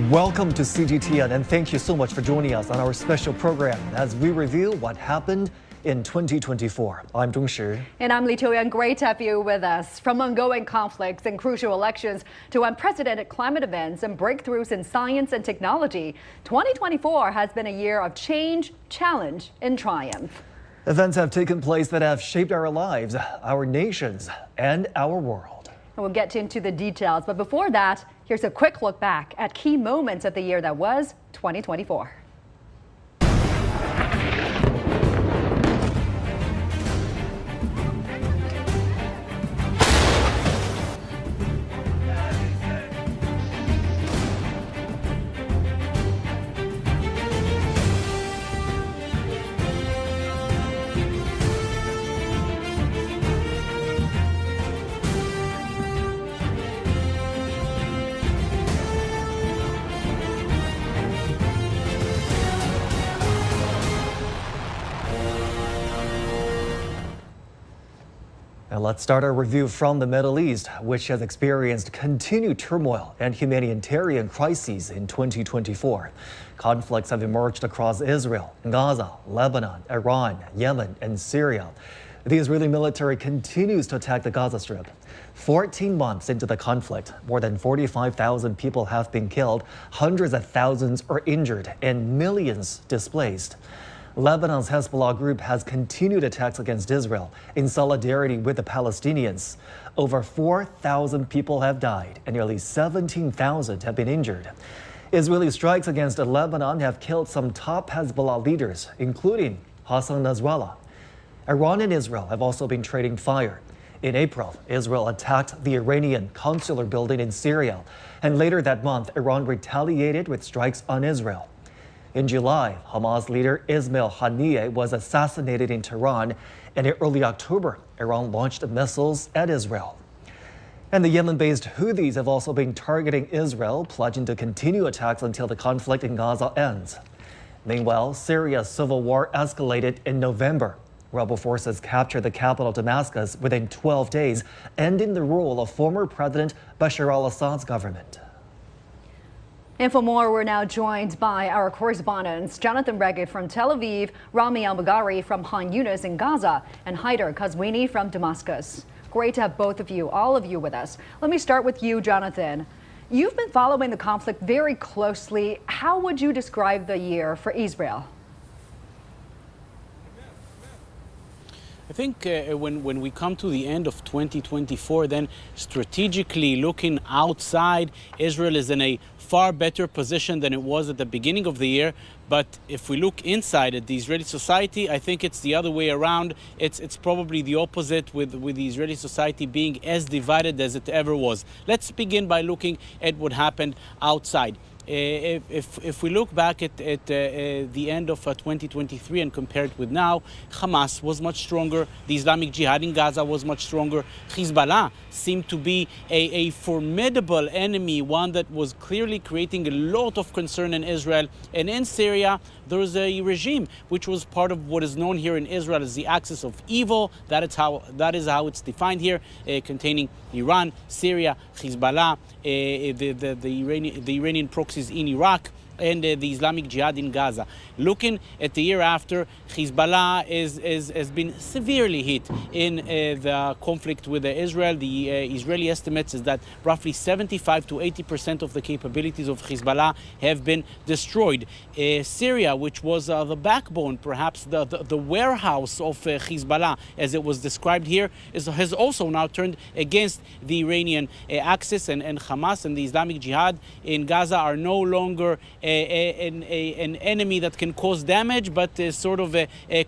Welcome to CGTN and thank you so much for joining us on our special program as we review what happened in 2024. I'm Zhong Shi. And I'm Li Qiuyan. Great to have you with us. From ongoing conflicts and crucial elections to unprecedented climate events and breakthroughs in science and technology, 2024 has been a year of change, challenge, and triumph. Events have taken place that have shaped our lives, our nations, and our world. And we'll get into the details, but before that, here's a quick look back at key moments of the year that was 2024. And let's start our review from the Middle East, which has experienced continued turmoil and humanitarian crises in 2024. Conflicts have emerged across Israel, Gaza, Lebanon, Iran, Yemen, and Syria. The Israeli military continues to attack the Gaza Strip. 14 months into the conflict, more than 45,000 people have been killed, hundreds of thousands are injured, and millions displaced. Lebanon's Hezbollah group has continued attacks against Israel in solidarity with the Palestinians. Over 4,000 people have died and nearly 17,000 have been injured. Israeli strikes against Lebanon have killed some top Hezbollah leaders, including Hassan Nasrallah. Iran and Israel have also been trading fire. In April, Israel attacked the Iranian consular building in Syria, and later that month, Iran retaliated with strikes on Israel. In July, Hamas leader Ismail Haniyeh was assassinated in Tehran, and in early October, Iran launched missiles at Israel. And the Yemen-based Houthis have also been targeting Israel, pledging to continue attacks until the conflict in Gaza ends. Meanwhile, Syria's civil war escalated in November. Rebel forces captured the capital Damascus within 12 days, ending the rule of former President Bashar al-Assad's government. And for more, we're now joined by our correspondents, Jonathan Regge from Tel Aviv, Rami Al-Baghari from Han Yunis in Gaza, and Haider Kazwini from Damascus. Great to have both of you, all of you with us. Let me start with you, Jonathan. You've been following the conflict very closely. How would you describe the year for Israel? I think when we come to the end of 2024, then strategically looking outside, Israel is in a far better position than it was at the beginning of the year. But if we look inside at the Israeli society, I think it's the other way around. It's probably the opposite, with the Israeli society being as divided as it ever was. Let's begin by looking at what happened outside. If we look back at the end of 2023 and compare it with now, Hamas was much stronger. The Islamic Jihad in Gaza was much stronger. Hezbollah seemed to be a formidable enemy, one that was clearly creating a lot of concern in Israel. And in Syria, there was a regime which was part of what is known here in Israel as the axis of evil. That is how it's defined here, containing Iran, Syria, Hezbollah, the Iranian proxies in Iraq, and the Islamic Jihad in Gaza. Looking at the year after, Hezbollah has been severely hit in the conflict with Israel. The Israeli estimates is that roughly 75 to 80% of the capabilities of Hezbollah have been destroyed. Syria, which was the backbone, perhaps the warehouse of Hezbollah, as it was described here, has also now turned against the Iranian axis, and Hamas and the Islamic Jihad in Gaza are no longer an enemy that can cause damage, but is sort of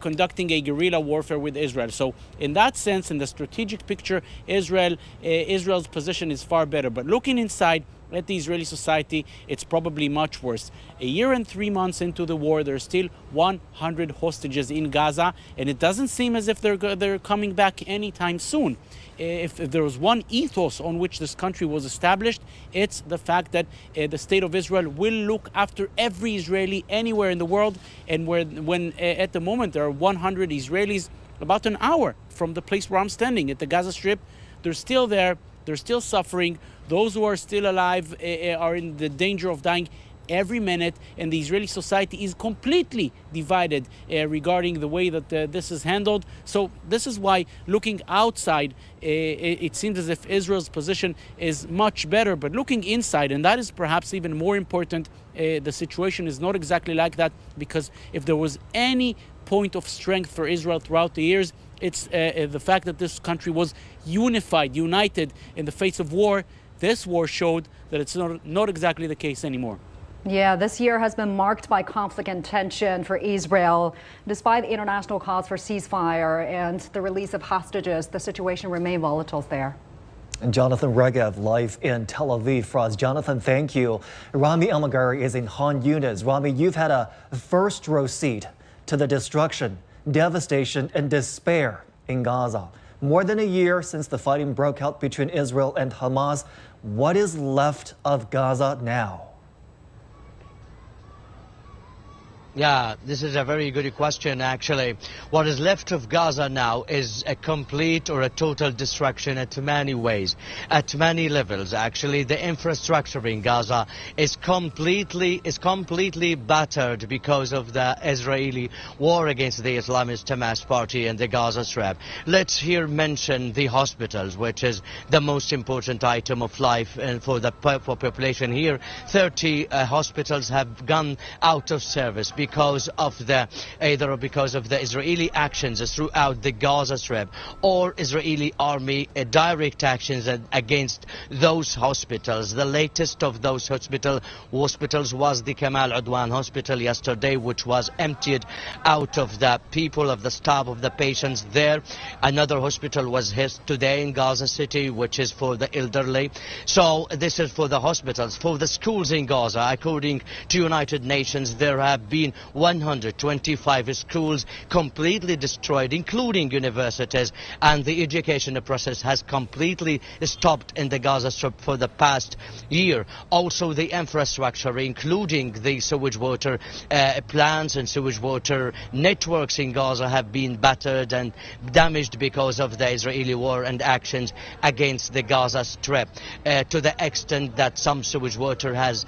conducting a guerrilla warfare with Israel. So in that sense, in the strategic picture, Israel's position is far better. But looking inside at the Israeli society, it's probably much worse. A year and 3 months into the war, there's still 100 hostages in Gaza, and it doesn't seem as if they're coming back anytime soon. If there was one ethos on which this country was established, it's the fact that the state of Israel will look after every Israeli anywhere in the world. And when at the moment there are 100 Israelis about an hour from the place where I'm standing at the Gaza Strip, they're still there. They're still suffering. Those who are still alive are in the danger of dying every minute, and the Israeli society is completely divided regarding the way that this is handled. So this is why, looking outside, it seems as if Israel's position is much better. But looking inside, and that is perhaps even more important, the situation is not exactly like that, because if there was any point of strength for Israel throughout the years, it's the fact that this country was united in the face of war. This war showed that it's not exactly the case anymore. Yeah, this year has been marked by conflict and tension for Israel. Despite the international calls for ceasefire and the release of hostages, the situation remains volatile there. And Jonathan Regev, live in Tel Aviv for us. Jonathan, thank you. Rami Elmagari is in Han Yunis. Rami, you've had a first row seat to the destruction, devastation, and despair in Gaza. More than a year since the fighting broke out between Israel and Hamas. What is left of Gaza now? Yeah, this is a very good question, actually. What is left of Gaza now is a complete or a total destruction at many ways, at many levels. Actually, the infrastructure in Gaza is completely battered because of the Israeli war against the Islamist Hamas party and the Gaza Strip. Let's here mention the hospitals, which is the most important item of life for the population here. 30 hospitals have gone out of service because of the Israeli actions throughout the Gaza Strip, or Israeli army direct actions against those hospitals. The latest of those hospitals was the Kamal Udwan hospital yesterday, which was emptied out of the people, of the staff, of the patients there. Another hospital was hit today in Gaza City, which is for the elderly. So this is for the hospitals. For the schools in Gaza, according to United Nations, there have been 125 schools completely destroyed, including universities, and the education process has completely stopped in the Gaza Strip for the past year. Also, the infrastructure, including the sewage water plants and sewage water networks in Gaza, have been battered and damaged because of the Israeli war and actions against the Gaza Strip, to the extent that some sewage water has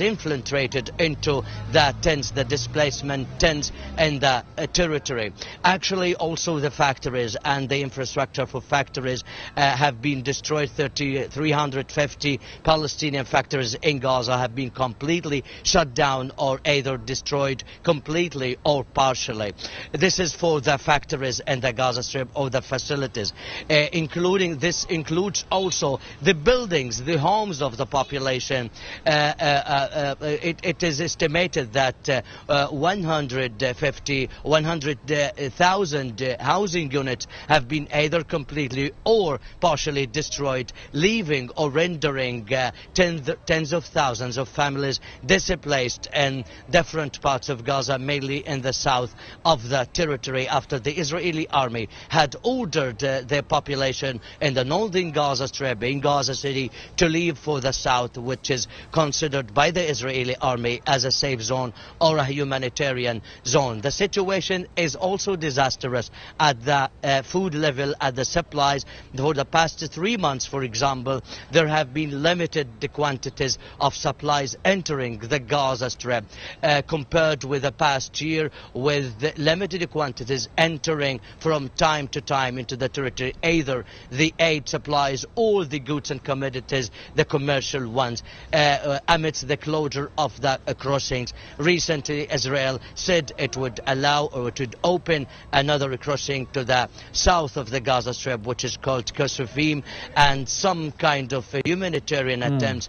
infiltrated into the tents, the displacement tents in the territory. Actually, also the factories and the infrastructure for factories have been destroyed. 350 Palestinian factories in Gaza have been completely shut down or either destroyed completely or partially. This is for the factories in the Gaza Strip or the facilities. This includes also the buildings, the homes of the population. It is estimated that 100,000 housing units have been either completely or partially destroyed, leaving or rendering tens of thousands of families displaced in different parts of Gaza, mainly in the south of the territory, after the Israeli army had ordered their population in the northern Gaza Strip, in Gaza City, to leave for the south, which is considered by the Israeli army as a safe zone or a humanitarian zone. The situation is also disastrous at the food level, at the supplies. For the past 3 months, for example, there have been limited quantities of supplies entering the Gaza Strip compared with the past year, with limited quantities entering from time to time into the territory, either the aid supplies or the goods and commodities, the commercial ones, amidst the closure of the crossings. Recently, Israel said it would allow, or it would open another crossing to the south of the Gaza Strip, which is called Kasufim, and some kind of humanitarian attempts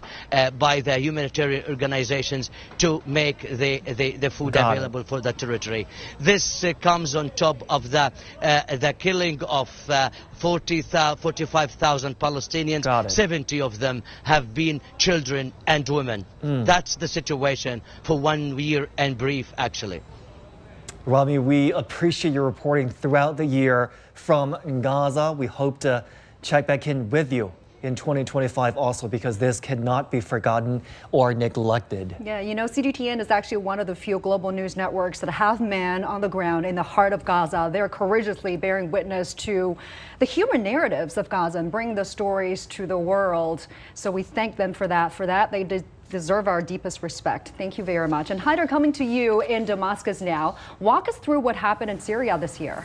by the humanitarian organizations to make the food available for the territory. This comes on top of the killing of 45,000 Palestinians. 70 of them have been children and women. That's the situation for 1 year and brief, actually. Rami, we appreciate your reporting throughout the year from Gaza. We hope to check back in with you in 2025 also because this cannot be forgotten or neglected. Yeah, you know, CGTN is actually one of the few global news networks that have men on the ground in the heart of Gaza. They're courageously bearing witness to the human narratives of Gaza and bringing the stories to the world. So we thank them for that. For that, they deserve our deepest respect. Thank you very much. And Haider, coming to you in Damascus now, walk us through what happened in Syria this year.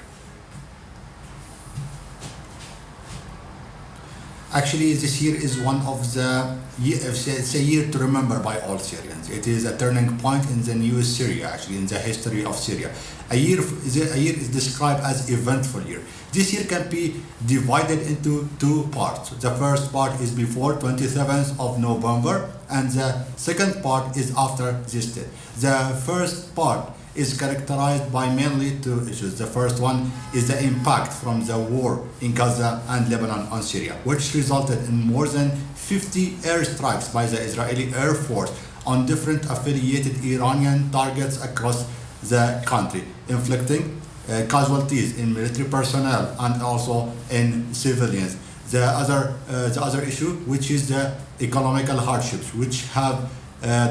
Actually, this year is one of the, it's a year to remember by all Syrians. It is a turning point in the new Syria, actually, in the history of Syria. A year is described as eventful year. This year can be divided into two parts. The first part is before 27th of November, and the second part is after this date. The first part is characterized by mainly two issues. The first one is the impact from the war in Gaza and Lebanon on Syria, which resulted in more than 50 airstrikes by the Israeli Air Force on different affiliated Iranian targets across the country, inflicting casualties in military personnel and also in civilians. The other issue, which is the economical hardships, which have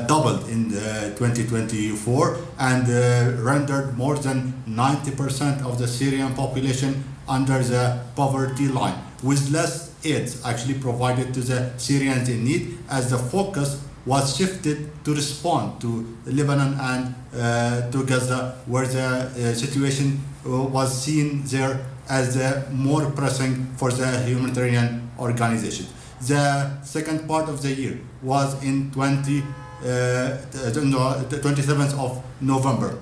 doubled in 2024 and rendered more than 90% of the Syrian population under the poverty line, with less aid actually provided to the Syrians in need, as the focus was shifted to respond to Lebanon and to Gaza, where the situation was seen there as more pressing for the humanitarian organization. The second part of the year was in 27th of November,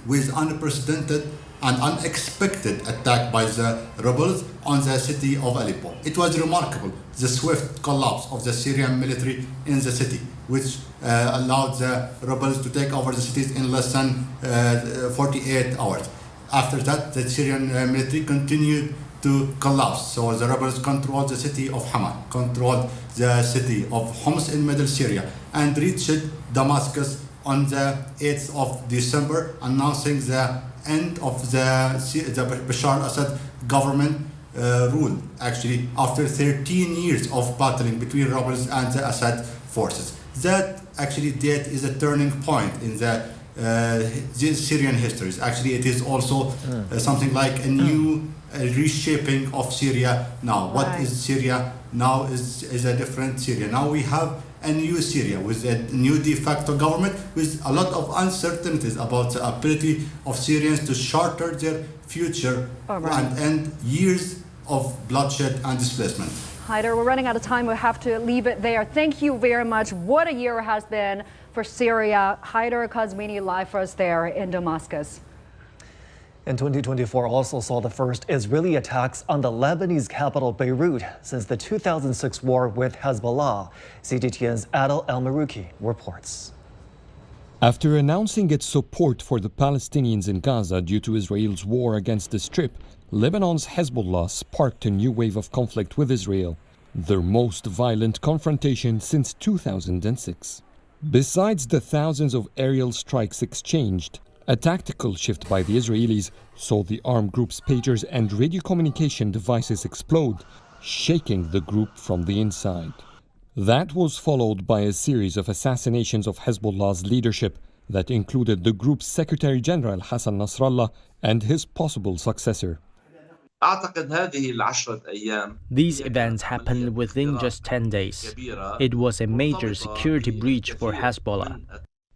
with unprecedented and unexpected attack by the rebels on the city of Aleppo. It was remarkable, the swift collapse of the Syrian military in the city, which allowed the rebels to take over the cities in less than 48 hours. After that, the Syrian military continued to collapse. So the rebels controlled the city of Hama, controlled the city of Homs in middle Syria, and reached Damascus on the 8th of December, announcing the end of the Bashar al-Assad government rule, actually, after 13 years of battling between rebels and the Assad forces. That actually date is a turning point in the Syrian histories. Actually, it is also something like a new reshaping of Syria now. Right. What is Syria now is a different Syria. Now we have a new Syria with a new de facto government with a lot of uncertainties about the ability of Syrians to charter their future and end years of bloodshed and displacement. Haider, we're running out of time. We'll have to leave it there. Thank you very much. What a year it has been for Syria. Haider Kazwini live for us there in Damascus. And 2024 also saw the first Israeli attacks on the Lebanese capital Beirut since the 2006 war with Hezbollah. CGTN's Adel El-Marouki reports. After announcing its support for the Palestinians in Gaza due to Israel's war against the Strip, Lebanon's Hezbollah sparked a new wave of conflict with Israel, their most violent confrontation since 2006. Besides the thousands of aerial strikes exchanged, a tactical shift by the Israelis saw the armed group's pagers and radio communication devices explode, shaking the group from the inside. That was followed by a series of assassinations of Hezbollah's leadership that included the group's Secretary General Hassan Nasrallah and his possible successor. These events happened within just 10 days. It was a major security breach for Hezbollah.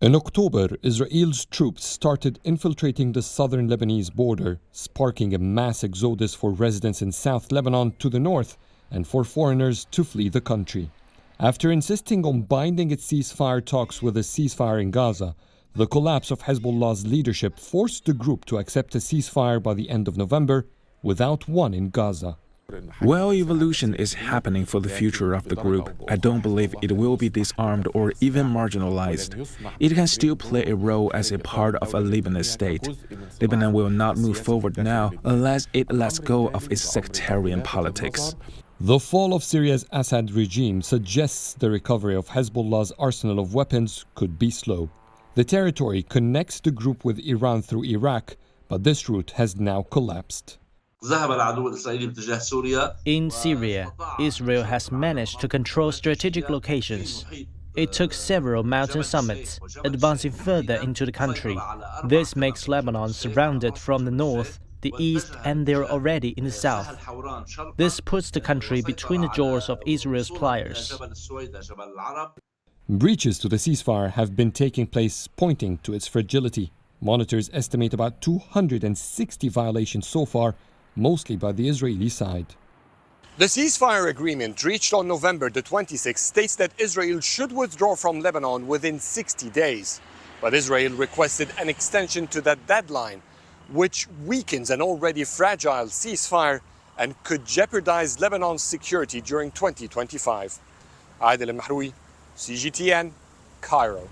In October, Israel's troops started infiltrating the southern Lebanese border, sparking a mass exodus for residents in South Lebanon to the north and for foreigners to flee the country. After insisting on binding its ceasefire talks with a ceasefire in Gaza, the collapse of Hezbollah's leadership forced the group to accept a ceasefire by the end of November, without one in Gaza. While evolution is happening for the future of the group, I don't believe it will be disarmed or even marginalized. It can still play a role as a part of a Lebanese state. Lebanon will not move forward now unless it lets go of its sectarian politics. The fall of Syria's Assad regime suggests the recovery of Hezbollah's arsenal of weapons could be slow. The territory connects the group with Iran through Iraq, but this route has now collapsed. In Syria, Israel has managed to control strategic locations. It took several mountain summits, advancing further into the country. This makes Lebanon surrounded from the north, the east, and they're already in the south. This puts the country between the jaws of Israel's pliers. Breaches to the ceasefire have been taking place, pointing to its fragility. Monitors estimate about 260 violations so far, mostly by the Israeli side. The ceasefire agreement reached on November the 26th states that Israel should withdraw from Lebanon within 60 days. But Israel requested an extension to that deadline, which weakens an already fragile ceasefire and could jeopardize Lebanon's security during 2025. Adel Mahroui, CGTN, Cairo.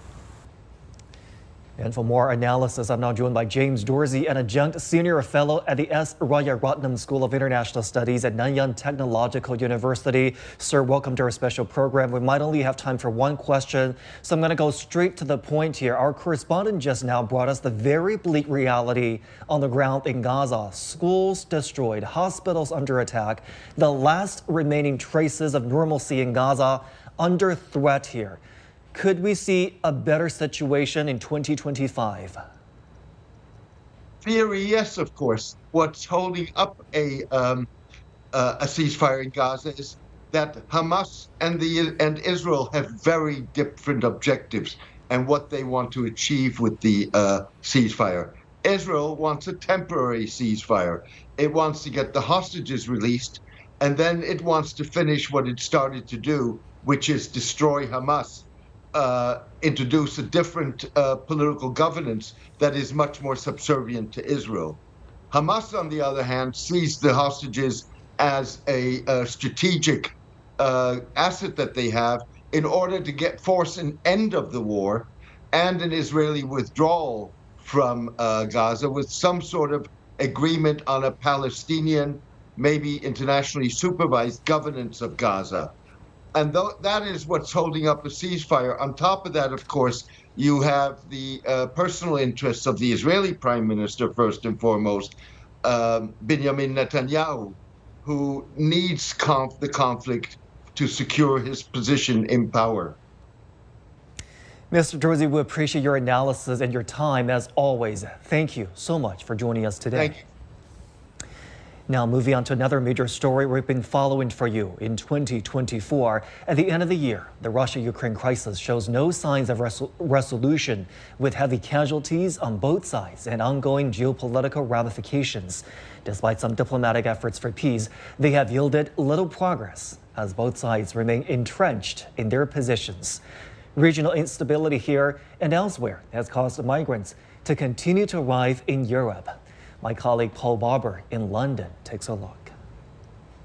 And for more analysis, I'm now joined by James Dorsey, an adjunct senior fellow at the S. Rajaratnam School of International Studies at Nanyang Technological University. Sir, welcome to our special program. We might only have time for one question, so I'm going to go straight to the point here. Our correspondent just now brought us the very bleak reality on the ground in Gaza. Schools destroyed, hospitals under attack, the last remaining traces of normalcy in Gaza under threat here. Could we see a better situation in 2025? Theory, yes, of course. What's holding up a ceasefire in Gaza is that Hamas and Israel have very different objectives and what they want to achieve with the ceasefire. Israel wants a temporary ceasefire. It wants to get the hostages released, and then it wants to finish what it started to do, which is destroy Hamas. Introduce a different political governance that is much more subservient to Israel. Hamas, on the other hand, sees the hostages as a strategic asset that they have in order to force an end of the war and an Israeli withdrawal from Gaza with some sort of agreement on a Palestinian, maybe internationally supervised governance of Gaza. And that is what's holding up a ceasefire. On top of that, of course, you have the personal interests of the Israeli Prime Minister, first and foremost, Benjamin Netanyahu, who needs the conflict to secure his position in power. Mr. Dorsey, we appreciate your analysis and your time as always. Thank you so much for joining us today. Thank you. Now moving on to another major story we've been following for you in 2024. At the end of the year, the Russia-Ukraine crisis shows no signs of resolution, with heavy casualties on both sides and ongoing geopolitical ramifications. Despite some diplomatic efforts for peace, they have yielded little progress as both sides remain entrenched in their positions. Regional instability here and elsewhere has caused migrants to continue to arrive in Europe. My colleague Paul Barber in London takes a look.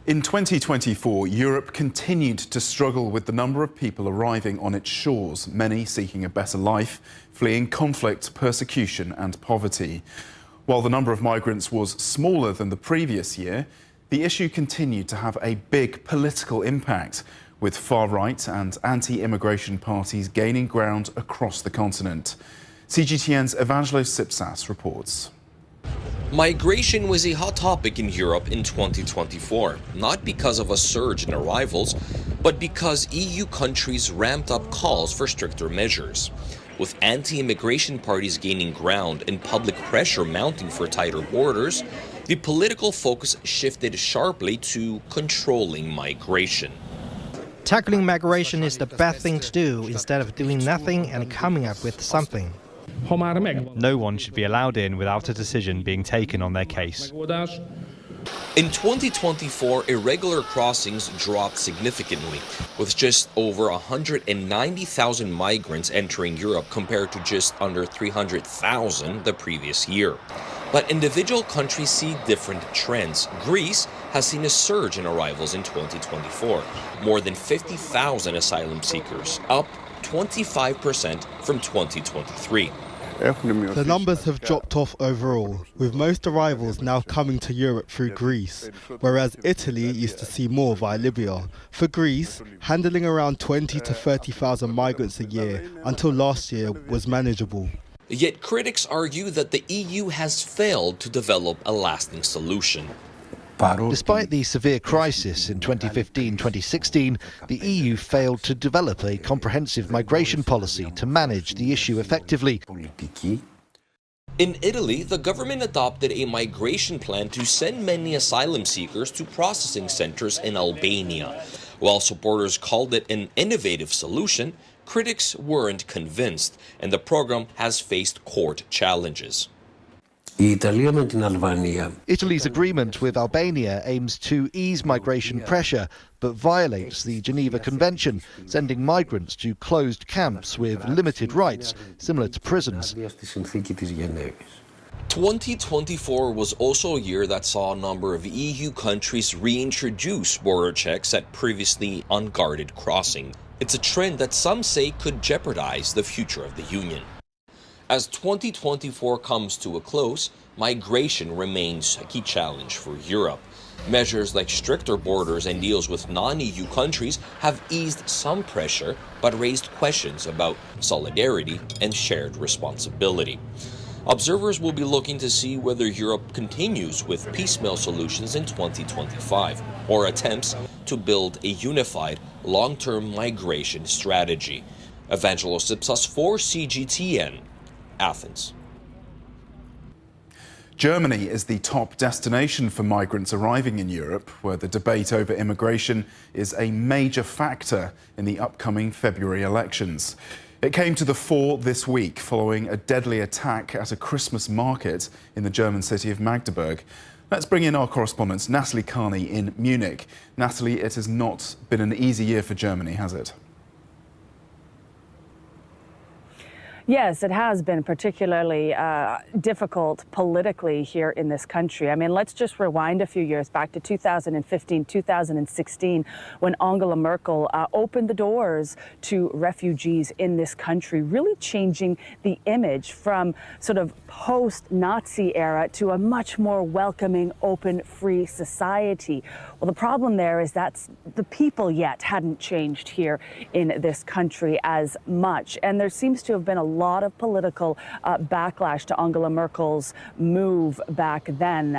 In 2024, Europe continued to struggle with the number of people arriving on its shores, many seeking a better life, fleeing conflict, persecution and poverty. While the number of migrants was smaller than the previous year, the issue continued to have a big political impact, with far-right and anti-immigration parties gaining ground across the continent. CGTN's Evangelos Tsipsas reports. Migration was a hot topic in Europe in 2024, not because of a surge in arrivals, but because EU countries ramped up calls for stricter measures. With anti-immigration parties gaining ground and public pressure mounting for tighter borders, the political focus shifted sharply to controlling migration. Tackling migration is the best thing to do instead of doing nothing and coming up with something. No one should be allowed in without a decision being taken on their case. In 2024, irregular crossings dropped significantly, with just over 190,000 migrants entering Europe compared to just under 300,000 the previous year. But individual countries see different trends. Greece has seen a surge in arrivals in 2024, more than 50,000 asylum seekers, up 25% from 2023. The numbers have dropped off overall, with most arrivals now coming to Europe through Greece, whereas Italy used to see more via Libya. For Greece, handling around 20 to 30,000 migrants a year until last year was manageable. Yet critics argue that the EU has failed to develop a lasting solution. Despite the severe crisis in 2015-2016, the EU failed to develop a comprehensive migration policy to manage the issue effectively. In Italy, the government adopted a migration plan to send many asylum seekers to processing centers in Albania. While supporters called it an innovative solution, critics weren't convinced, and the program has faced court challenges. Italy's agreement with Albania aims to ease migration pressure, but violates the Geneva Convention, sending migrants to closed camps with limited rights, similar to prisons. 2024 was also a year that saw a number of EU countries reintroduce border checks at previously unguarded crossings. It's a trend that some say could jeopardize the future of the Union. As 2024 comes to a close, migration remains a key challenge for Europe. Measures like stricter borders and deals with non-EU countries have eased some pressure, but raised questions about solidarity and shared responsibility. Observers will be looking to see whether Europe continues with piecemeal solutions in 2025 or attempts to build a unified long-term migration strategy. Evangelos Ipsos for CGTN, Athens. Germany is the top destination for migrants arriving in Europe, where the debate over immigration is a major factor in the upcoming February elections. It came to the fore this week following a deadly attack at a Christmas market in the German city of Magdeburg. Let's bring in our correspondent, Natalie Carney in Munich. Natalie, it has not been an easy year for Germany, has it? Yes, it has been particularly difficult politically here in this country. I mean, let's just rewind a few years back to 2015, 2016, when Angela Merkel opened the doors to refugees in this country, really changing the image from sort of post-Nazi era to a much more welcoming, open, free society. Well, the problem there is that the people yet hadn't changed here in this country as much. And there seems to have been a lot of political backlash to Angela Merkel's move back then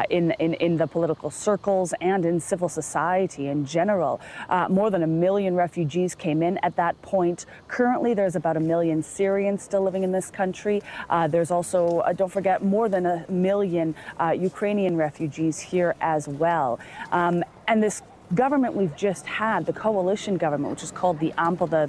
in the political circles and in civil society in general. More than 1 million refugees came in at that point. Currently, there's about 1 million Syrians still living in this country. There's also, don't forget, more than 1 million Ukrainian refugees here as well. And this government we've just had, the coalition government, which is called the AMPL,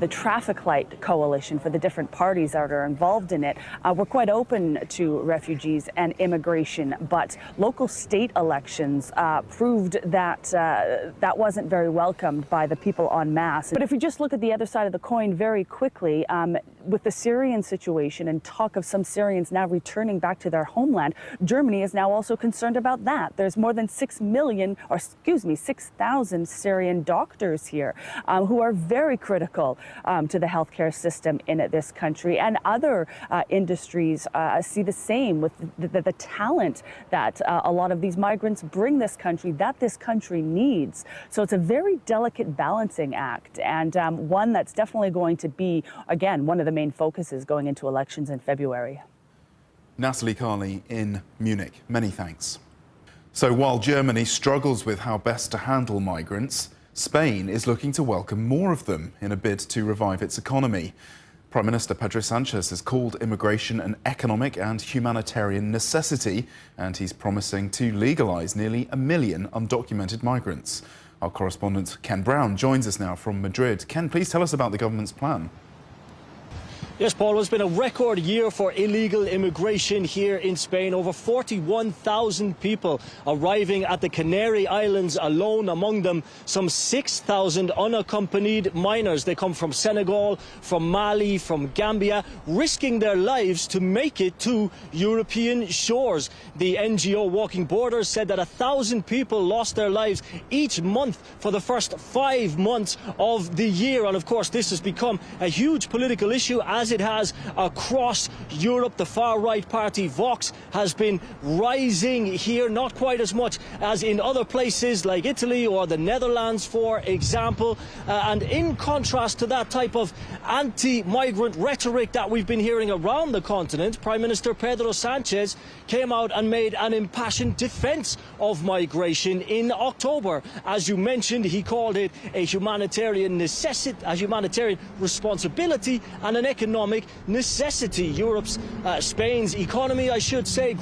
the traffic light coalition for the different parties that are involved in it, were quite open to refugees and immigration, but local state elections proved that that wasn't very welcomed by the people en masse. But if we just look at the other side of the coin very quickly, with the Syrian situation and talk of some Syrians now returning back to their homeland, Germany is now also concerned about that. There's more than 6,000 Syrian doctors here who are very critical to the healthcare system in this country, and other industries see the same with the talent that a lot of these migrants bring this country, that this country needs. So it's a very delicate balancing act, and one that's definitely going to be, again, one of the main focuses going into elections in February. Natalie Carney in Munich, many thanks. So while Germany struggles with how best to handle migrants, Spain is looking to welcome more of them in a bid to revive its economy. Prime Minister Pedro Sanchez has called immigration an economic and humanitarian necessity, and he's promising to legalise nearly 1 million undocumented migrants. Our correspondent Ken Brown joins us now from Madrid. Ken, please tell us about the government's plan. Yes, Paul, it's been a record year for illegal immigration here in Spain. Over 41,000 people arriving at the Canary Islands alone, among them some 6,000 unaccompanied minors. They come from Senegal, from Mali, from Gambia, risking their lives to make it to European shores. The NGO Walking Borders said that 1,000 people lost their lives each month for the first 5 months of the year. And of course, this has become a huge political issue, as as it has across Europe. The far-right party Vox has been rising here, not quite as much as in other places like Italy or the Netherlands, for example. And in contrast to that type of anti-migrant rhetoric that we've been hearing around the continent, Prime Minister Pedro Sanchez came out and made an impassioned defense of migration in October. As you mentioned, he called it a humanitarian necessity, a humanitarian responsibility and an economic necessity. Europe's, Spain's economy, I should say,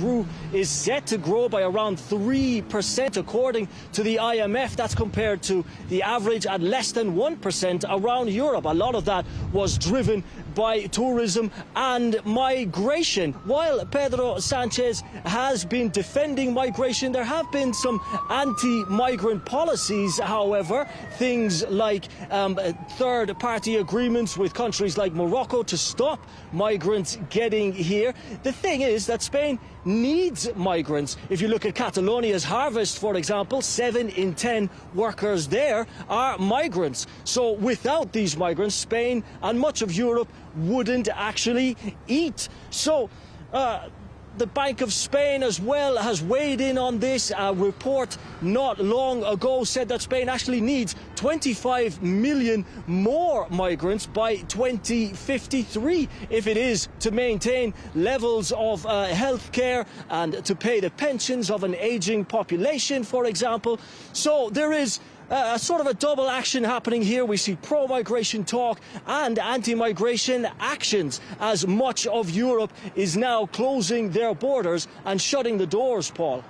is set to grow by around 3% according to the IMF. That's compared to the average at less than 1% around Europe. A lot of that was driven by tourism and migration. While Pedro Sanchez has been defending migration, there have been some anti-migrant policies, however, things like third-party agreements with countries like Morocco to stop migrants getting here. The thing is that Spain needs migrants. If you look at Catalonia's harvest, for example, 7 in 10 workers there are migrants. So without these migrants, Spain and much of Europe wouldn't actually eat. So the Bank of Spain as well has weighed in on this. A report not long ago said that Spain actually needs 25 million more migrants by 2053 if it is to maintain levels of health care and to pay the pensions of an aging population, for example. So there is a sort of a double action happening here. We see pro-migration talk and anti-migration actions as much of Europe is now closing their borders and shutting the doors, Paul.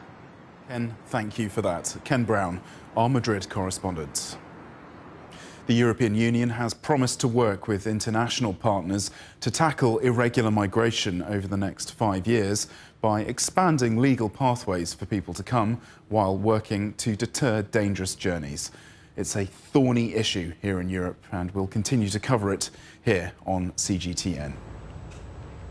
Ken, thank you for that. Ken Brown, our Madrid correspondent. The European Union has promised to work with international partners to tackle irregular migration over the next 5 years by expanding legal pathways for people to come while working to deter dangerous journeys. It's a thorny issue here in Europe, and we'll continue to cover it here on CGTN.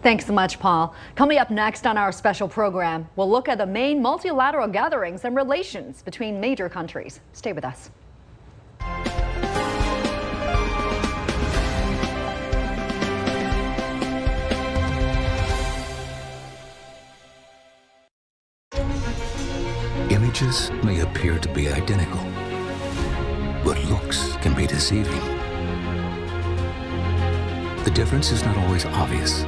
Thanks so much, Paul. Coming up next on our special program, we'll look at the main multilateral gatherings and relations between major countries. Stay with us. Images may appear to be identical, but looks can be deceiving. The difference is not always obvious.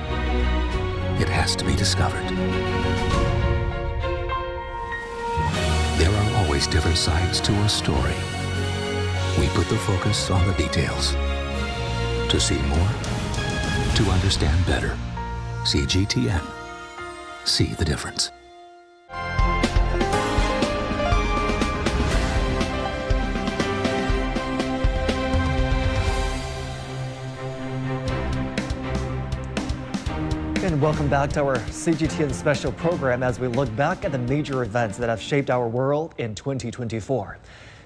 It has to be discovered. There are always different sides to a story. We put the focus on the details. To see more, to understand better. CGTN. See the difference. And welcome back to our CGTN special program as we look back at the major events that have shaped our world in 2024.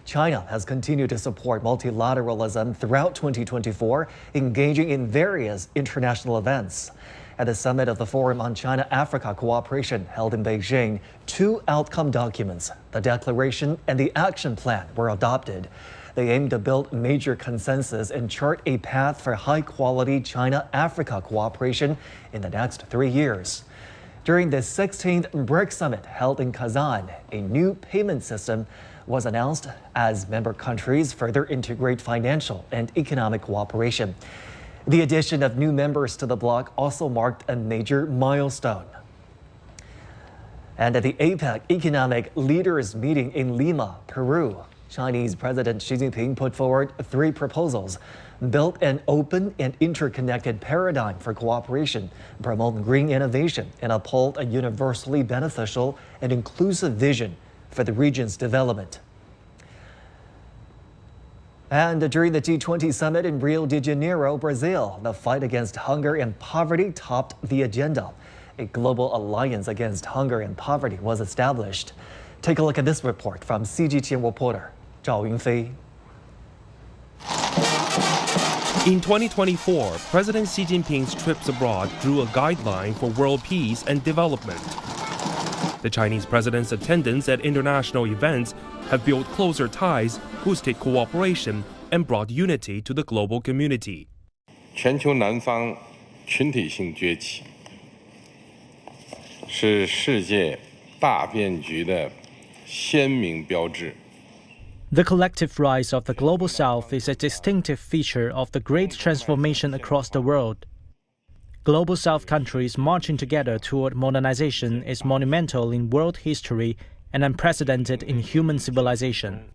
China has continued to support multilateralism throughout 2024, engaging in various international events. At the summit of the Forum on China-Africa Cooperation held in Beijing, 2 outcome documents, the Declaration and the Action Plan, were adopted. They aim to build major consensus and chart a path for high-quality China-Africa cooperation in the next 3 years. During the 16th BRICS Summit held in Kazan, a new payment system was announced as member countries further integrate financial and economic cooperation. The addition of new members to the bloc also marked a major milestone. And at the APEC Economic Leaders Meeting in Lima, Peru, Chinese President Xi Jinping put forward 3 proposals, build an open and interconnected paradigm for cooperation, promote green innovation, and uphold a universally beneficial and inclusive vision for the region's development. And during the G20 summit in Rio de Janeiro, Brazil, the fight against hunger and poverty topped the agenda. A global alliance against hunger and poverty was established. Take a look at this report from CGTN reporter Zhao Yunfei. In 2024, President Xi Jinping's trips abroad drew a guideline for world peace and development. The Chinese president's attendance at international events have built closer ties, boosted cooperation, and brought unity to the global community. 全球南方群体性崛起，是世界大变局的鲜明标志。 The collective rise of the Global South is a distinctive feature of the great transformation across the world. Global South countries marching together toward modernization is monumental in world history and unprecedented in human civilization.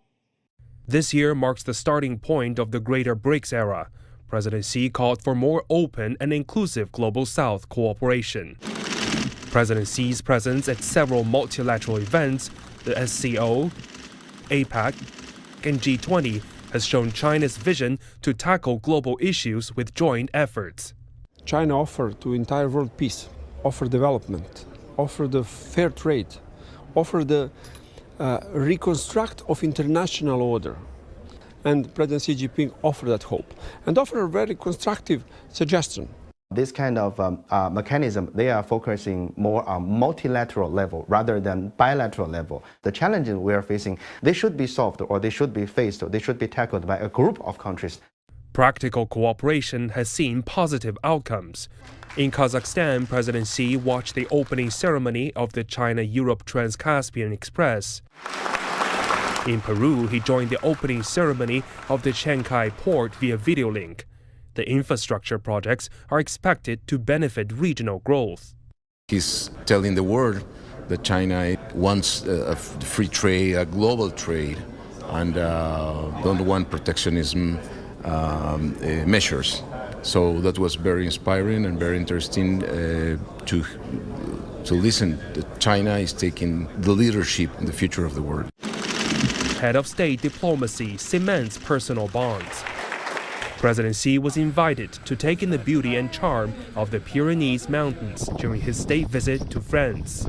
This year marks the starting point of the greater BRICS era. President Xi called for more open and inclusive Global South cooperation. President Xi's presence at several multilateral events, the SCO, APEC, and G20 has shown China's vision to tackle global issues with joint efforts. China offered to entire world peace, offer development, offer the fair trade, offer the reconstruct of international order. And President Xi Jinping offered that hope and offered a very constructive suggestion. This kind of mechanism, they are focusing more on multilateral level rather than bilateral level. The challenges we are facing, they should be solved or they should be faced or they should be tackled by a group of countries. Practical cooperation has seen positive outcomes. In Kazakhstan, President Xi watched the opening ceremony of the China-Europe Trans-Caspian Express. In Peru, he joined the opening ceremony of the Chancay port via video link. The infrastructure projects are expected to benefit regional growth. He's telling the world that China wants a free trade, a global trade, and don't want protectionism measures. So that was very inspiring and very interesting to listen that China is taking the leadership in the future of the world. Head of state diplomacy cements personal bonds. President Xi was invited to take in the beauty and charm of the Pyrenees Mountains during his state visit to France.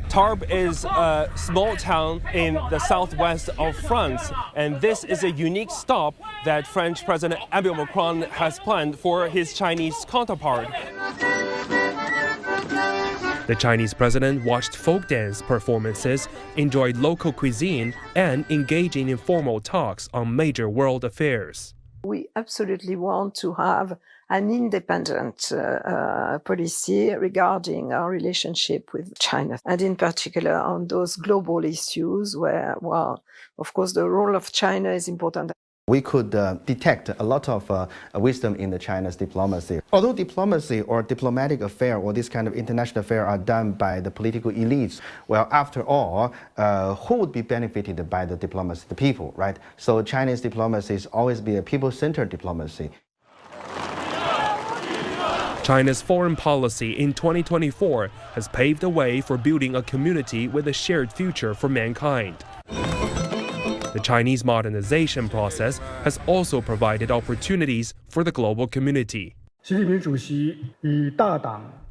Tarbes is a small town in the southwest of France, and this is a unique stop that French President Emmanuel Macron has planned for his Chinese counterpart. The Chinese president watched folk dance performances, enjoyed local cuisine, and engaged in informal talks on major world affairs. We absolutely want to have an independent policy regarding our relationship with China, and in particular on those global issues where, well, of course, the role of China is important. We could detect a lot of wisdom in the China's diplomacy. Although diplomacy or diplomatic affair or this kind of international affair are done by the political elites, well, after all, who would be benefited by the diplomacy? The people, right? So Chinese diplomacy is always be a people-centered diplomacy. China's foreign policy in 2024 has paved the way for building a community with a shared future for mankind. The Chinese modernization process has also provided opportunities for the global community.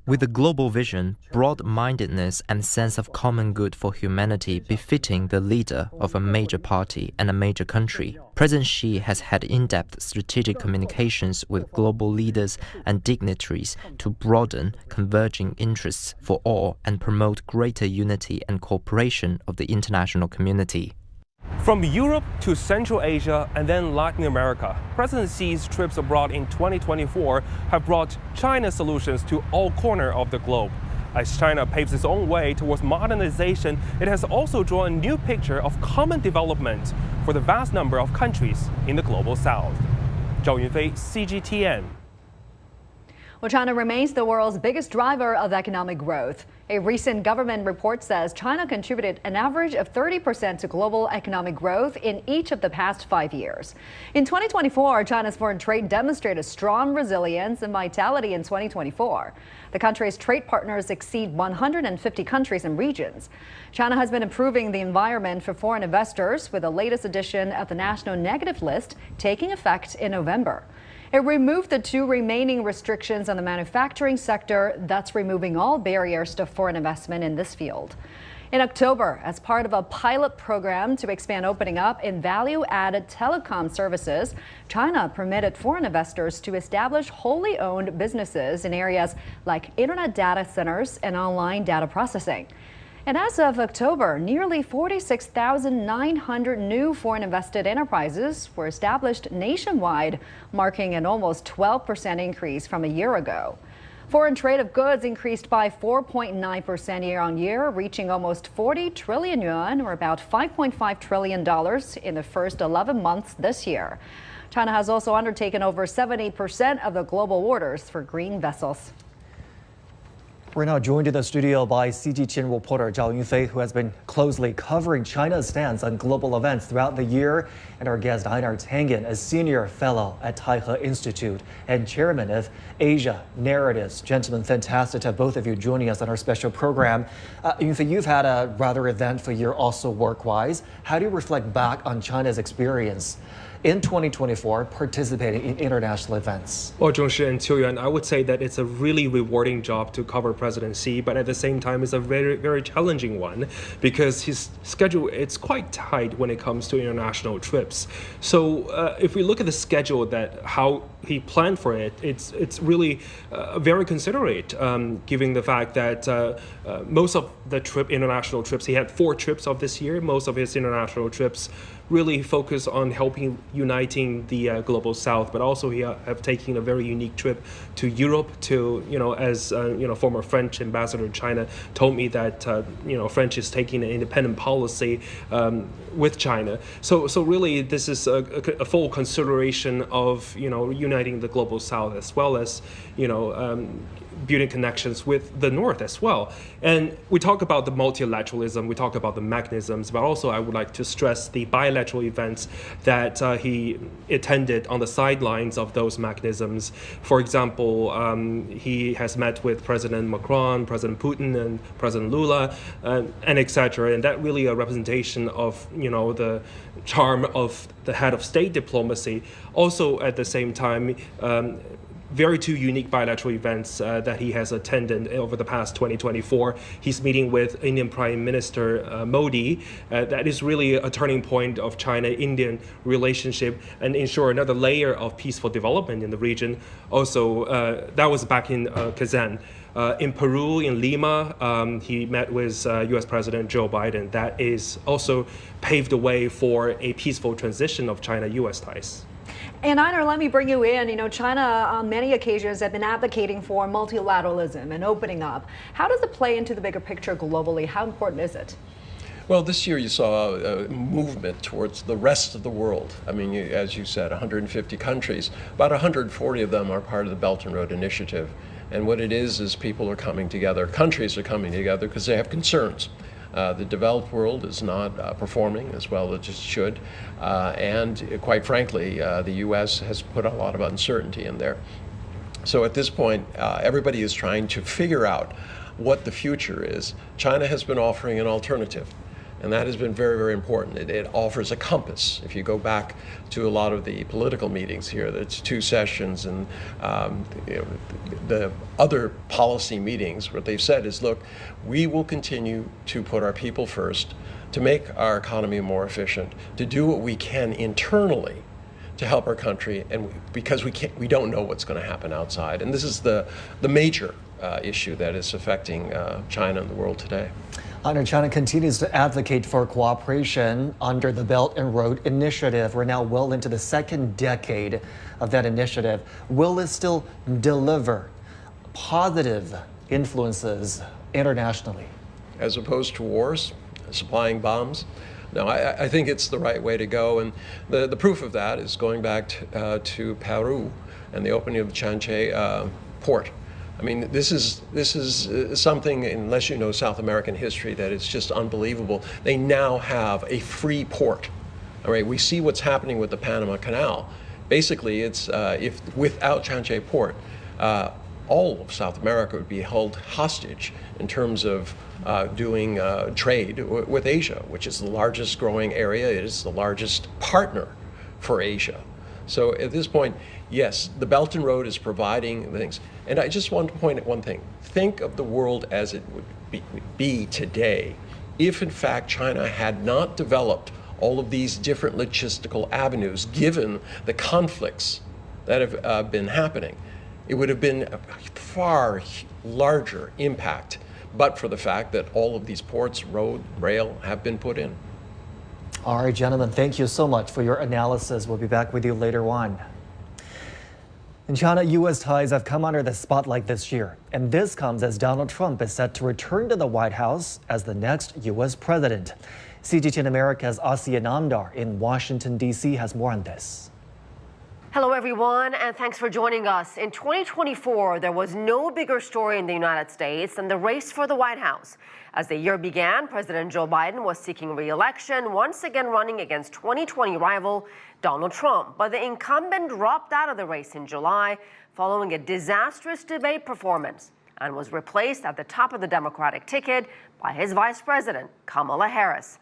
With a global vision, broad-mindedness and sense of common good for humanity befitting the leader of a major party and a major country, President Xi has had in-depth strategic communications with global leaders and dignitaries to broaden converging interests for all and promote greater unity and cooperation of the international community. From Europe to Central Asia and then Latin America, President Xi's trips abroad in 2024 have brought China solutions to all corners of the globe. As China paves its own way towards modernization, it has also drawn a new picture of common development for the vast number of countries in the Global South. Zhao Yunfei, CGTN. Well, China remains the world's biggest driver of economic growth. A recent government report says China contributed an average of 30% to global economic growth in each of the past 5 years. In 2024, China's foreign trade demonstrated strong resilience and vitality in 2024. The country's trade partners exceed 150 countries and regions. China has been improving the environment for foreign investors, with the latest edition of the national negative list taking effect in November. It removed the 2 remaining restrictions on the manufacturing sector, thus removing all barriers to foreign investment in this field. In October, as part of a pilot program to expand opening up in value-added telecom services, China permitted foreign investors to establish wholly owned businesses in areas like internet data centers and online data processing. And as of October, nearly 46,900 new foreign invested enterprises were established nationwide, marking an almost 12% increase from a year ago. Foreign trade of goods increased by 4.9% year on year, reaching almost 40 trillion yuan, or about $5.5 trillion in the first 11 months this year. China has also undertaken over 70% of the global orders for green vessels. We're now joined in the studio by CGTN reporter Zhao Yunfei, who has been closely covering China's stance on global events throughout the year, and our guest Einar Tangen, a senior fellow at Taihe Institute and chairman of Asia Narratives. Gentlemen, fantastic to have both of you joining us on our special program. Yunfei, you've had a rather eventful year also work-wise. How do you reflect back on China's experience in 2024 participating in international events? Well, Zhongshi and Qiuyuan, I would say that it's a really rewarding job to cover President Xi, but at the same time, it's a very, very challenging one because his schedule, it's quite tight when it comes to international trips. So if we look at the schedule, that how he planned for it, it's really very considerate, given the fact that most of the international trips, he had 4 trips of this year, most of his international trips really focus on helping uniting the global south, but also he have taken a very unique trip to Europe to, as former French ambassador in China told me that, French is taking an independent policy with China. So really this is a full consideration of, uniting the global south as well as, building connections with the North as well. And we talk about the multilateralism, we talk about the mechanisms, but also I would like to stress the bilateral events that he attended on the sidelines of those mechanisms. For example, he has met with President Macron, President Putin, and President Lula, and etc. And that really a representation of, the charm of the head of state diplomacy. Also, at the same time, very 2 unique bilateral events that he has attended over the past 2024. He's meeting with Indian Prime Minister Modi. That is really a turning point of China-Indian relationship and ensure another layer of peaceful development in the region. Also, that was back in Kazan. In Peru, in Lima, he met with U.S. President Joe Biden. That is also paved the way for a peaceful transition of China-U.S. ties. And Einar, let me bring you in. China on many occasions have been advocating for multilateralism and opening up. How does it play into the bigger picture globally? How important is it? Well, this year you saw a movement towards the rest of the world. I mean, as you said, 150 countries. About 140 of them are part of the Belt and Road Initiative. And what it is people are coming together, countries are coming together because they have concerns. The developed world is not performing as well as it should. And quite frankly, the U.S. has put a lot of uncertainty in there. So at this point, everybody is trying to figure out what the future is. China has been offering an alternative. And that has been very, very important. It offers a compass. If you go back to a lot of the political meetings here, there's 2 sessions and the other policy meetings, what they've said is, look, we will continue to put our people first, to make our economy more efficient, to do what we can internally to help our country, and because we don't know what's going to happen outside. And this is the major issue that is affecting China and the world today. China continues to advocate for cooperation under the Belt and Road Initiative. We're now well into the 2nd decade of that initiative. Will it still deliver positive influences internationally? As opposed to wars, supplying bombs? No, I think it's the right way to go. And the proof of that is going back to Peru and the opening of the Chanche port. I mean, this is something, unless you know South American history, that is just unbelievable. They now have a free port. All right, we see what's happening with the Panama Canal. Basically, it's if without Chanche Port, all of South America would be held hostage in terms of doing trade with Asia, which is the largest growing area. It is the largest partner for Asia. So at this point, yes, the Belt and Road is providing things. And I just want to point at one thing. Think of the world as it would be today if, in fact, China had not developed all of these different logistical avenues, given the conflicts that have been happening. It would have been a far larger impact, but for the fact that all of these ports, road, rail have been put in. All right, gentlemen, thank you so much for your analysis. We'll be back with you later on. In China, U.S. ties have come under the spotlight this year, and this comes as Donald Trump is set to return to the White House as the next U.S. president. CGTN America's Asiya Namdar in Washington, D.C. has more on this. Hello, everyone, and thanks for joining us. In 2024, there was no bigger story in the United States than the race for the White House. As the year began, President Joe Biden was seeking re-election, once again running against 2020 rival Donald Trump. But the incumbent dropped out of the race in July following a disastrous debate performance and was replaced at the top of the Democratic ticket by his vice president, Kamala Harris.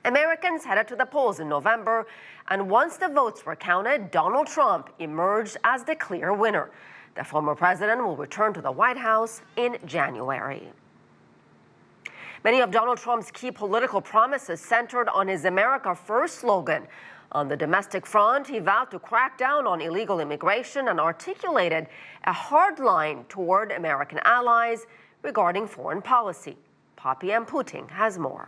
Americans headed to the polls in November, and once the votes were counted, Donald Trump emerged as the clear winner. The former president will return to the White House in January. Many of Donald Trump's key political promises centered on his America First slogan. On the domestic front, he vowed to crack down on illegal immigration and articulated a hard line toward American allies regarding foreign policy. Poppy M. Puting has more.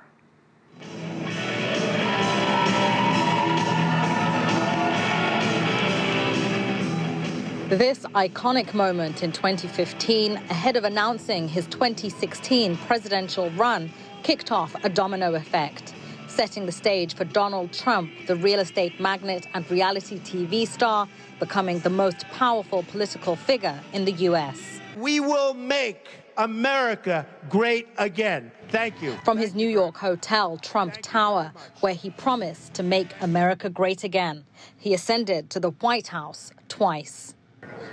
This iconic moment in 2015, ahead of announcing his 2016 presidential run, kicked off a domino effect, setting the stage for Donald Trump, the real estate magnate and reality TV star, becoming the most powerful political figure in the U.S. We will make America great again. Thank you. From his New York hotel, Trump Tower, where he promised to make America great again, he ascended to the White House twice.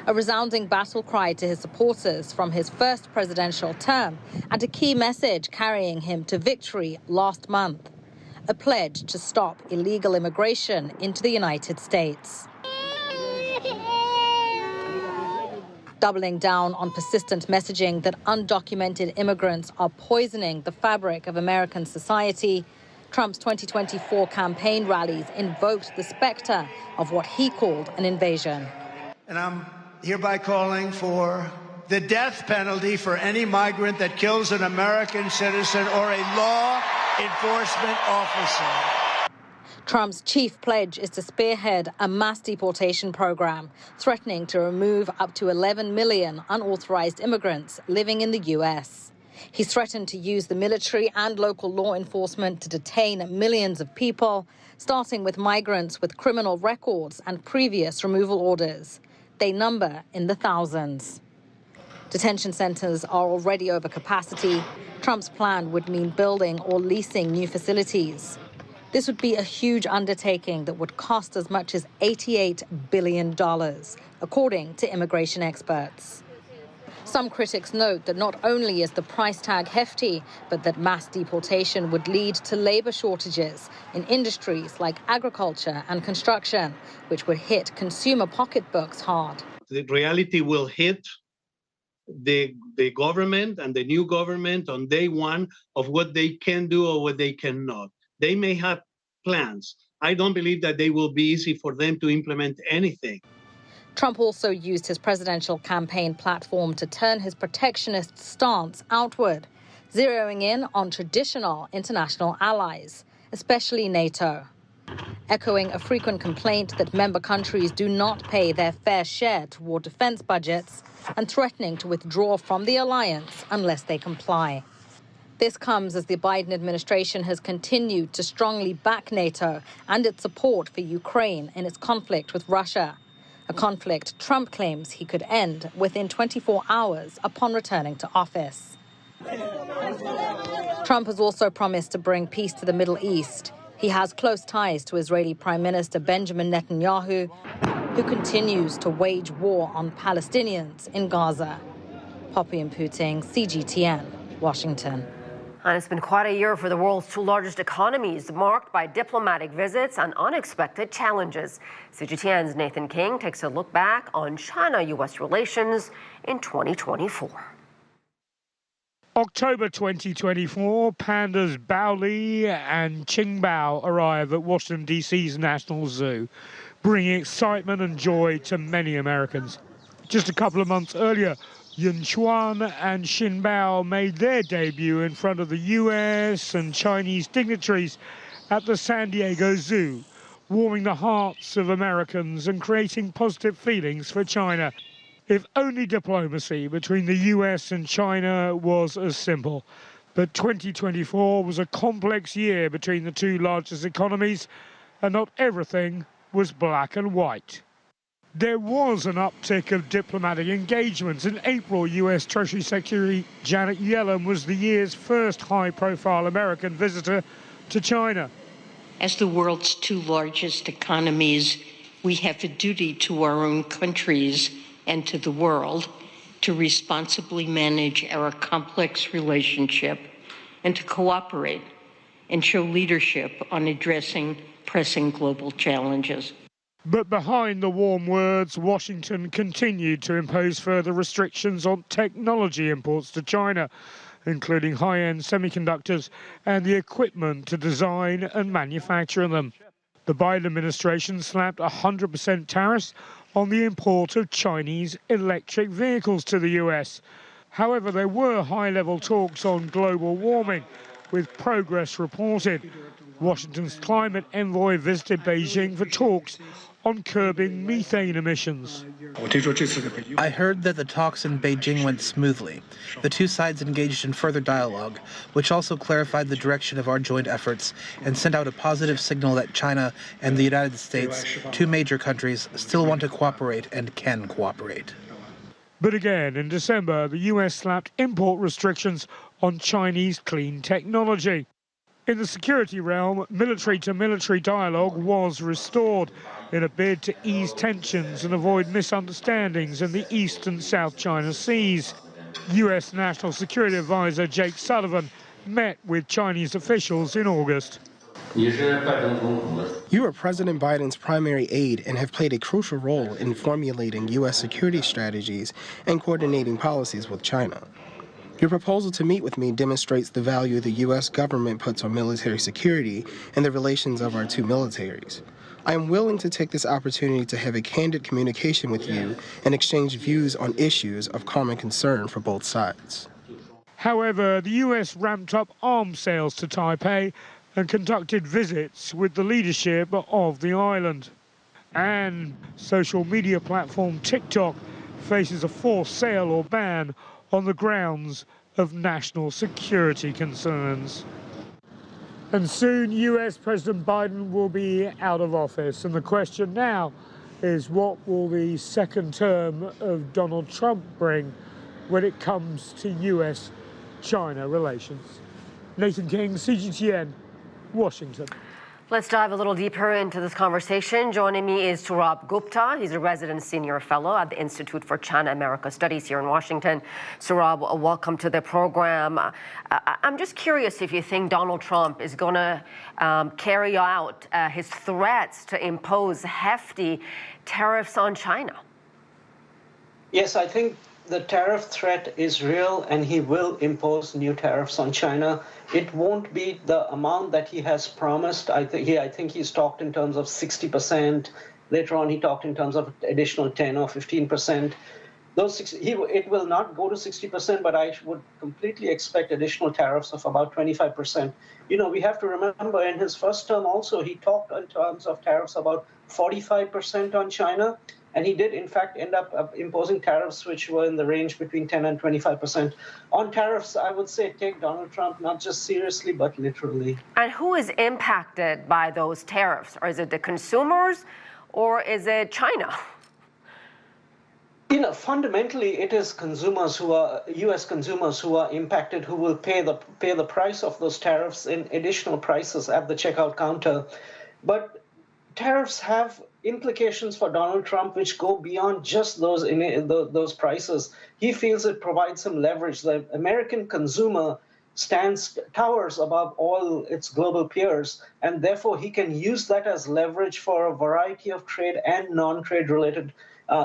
A resounding battle cry to his supporters from his first presidential term, and a key message carrying him to victory last month. A pledge to stop illegal immigration into the United States. Doubling down on persistent messaging that undocumented immigrants are poisoning the fabric of American society, Trump's 2024 campaign rallies invoked the specter of what he called an invasion. And I'm hereby calling for the death penalty for any migrant that kills an American citizen or a law enforcement officer. Trump's chief pledge is to spearhead a mass deportation program, threatening to remove up to 11 million unauthorized immigrants living in the U.S. He threatened to use the military and local law enforcement to detain millions of people, starting with migrants with criminal records and previous removal orders. They number in the thousands. Detention centers are already over capacity. Trump's plan would mean building or leasing new facilities. This would be a huge undertaking that would cost as much as $88 billion, according to immigration experts. Some critics note that not only is the price tag hefty, but that mass deportation would lead to labor shortages in industries like agriculture and construction, which would hit consumer pocketbooks hard. The reality will hit the government and the new government on day one of what they can do or what they cannot. They may have plans. I don't believe that they will be easy for them to implement anything. Trump also used his presidential campaign platform to turn his protectionist stance outward, zeroing in on traditional international allies, especially NATO. Echoing a frequent complaint that member countries do not pay their fair share toward defense budgets and threatening to withdraw from the alliance unless they comply. This comes as the Biden administration has continued to strongly back NATO and its support for Ukraine in its conflict with Russia. A conflict Trump claims he could end within 24 hours upon returning to office. Trump has also promised to bring peace to the Middle East. He has close ties to Israeli Prime Minister Benjamin Netanyahu, who continues to wage war on Palestinians in Gaza. Poppy and Puting, CGTN, Washington. And it's been quite a year for the world's two largest economies, marked by diplomatic visits and unexpected challenges. CGTN's Nathan King takes a look back on China-U.S. relations in 2024. October 2024, pandas Baoli and Qingbao arrive at Washington, D.C.'s National Zoo, bringing excitement and joy to many Americans. Just a couple of months earlier, Yunchuan and Xinbao made their debut in front of the U.S. and Chinese dignitaries at the San Diego Zoo, warming the hearts of Americans and creating positive feelings for China. If only diplomacy between the US and China was as simple. But 2024 was a complex year between the two largest economies, and not everything was black and white. There was an uptick of diplomatic engagements. In April, US Treasury Secretary Janet Yellen was the year's first high-profile American visitor to China. As the world's two largest economies, we have a duty to our own countries and to the world to responsibly manage our complex relationship and to cooperate and show leadership on addressing pressing global challenges. But behind the warm words, Washington continued to impose further restrictions on technology imports to China, including high-end semiconductors and the equipment to design and manufacture them. The Biden administration slapped 100% tariffs on the import of Chinese electric vehicles to the US. However, there were high-level talks on global warming, with progress reported. Washington's climate envoy visited Beijing for talks on curbing methane emissions. I heard that the talks in Beijing went smoothly. The two sides engaged in further dialogue, which also clarified the direction of our joint efforts and sent out a positive signal that China and the United States, two major countries, still want to cooperate and can cooperate. But again, in December, the US slapped import restrictions on Chinese clean technology. In the security realm, military-to-military dialogue was restored in a bid to ease tensions and avoid misunderstandings in the East and South China Seas. US National Security Advisor Jake Sullivan met with Chinese officials in August. You are President Biden's primary aide and have played a crucial role in formulating U.S. security strategies and coordinating policies with China. Your proposal to meet with me demonstrates the value the U.S. government puts on military security and the relations of our two militaries. I am willing to take this opportunity to have a candid communication with you and exchange views on issues of common concern for both sides. However, the US ramped up arms sales to Taipei and conducted visits with the leadership of the island. And social media platform TikTok faces a forced sale or ban on the grounds of national security concerns. And soon, US President Biden will be out of office. And the question now is, what will the second term of Donald Trump bring when it comes to US-China relations? Nathan King, CGTN, Washington. Let's dive a little deeper into this conversation. Joining me is Saurabh Gupta. He's a resident senior fellow at the Institute for China-America Studies here in Washington. Saurabh, welcome to the program. I'm just curious if you think Donald Trump is going to carry out his threats to impose hefty tariffs on China. Yes, I think the tariff threat is real, and he will impose new tariffs on China. It won't be the amount that he has promised. I think he's talked in terms of 60%. Later on, he talked in terms of additional 10 or 15%. It will not go to 60%, but I would completely expect additional tariffs of about 25%. You know, we have to remember in his first term also, he talked in terms of tariffs about 45% on China. And he did, in fact, end up imposing tariffs which were in the range between 10 and 25%. On tariffs, I would say take Donald Trump not just seriously, but literally. And who is impacted by those tariffs? Or is it the consumers, or is it China? You know, fundamentally, it is consumers who are U.S. consumers who are impacted, who will pay the price of those tariffs in additional prices at the checkout counter. But tariffs have implications for Donald Trump which go beyond just those prices. He feels it provides some leverage. The American consumer towers above all its global peers, and therefore he can use that as leverage for a variety of trade and non-trade related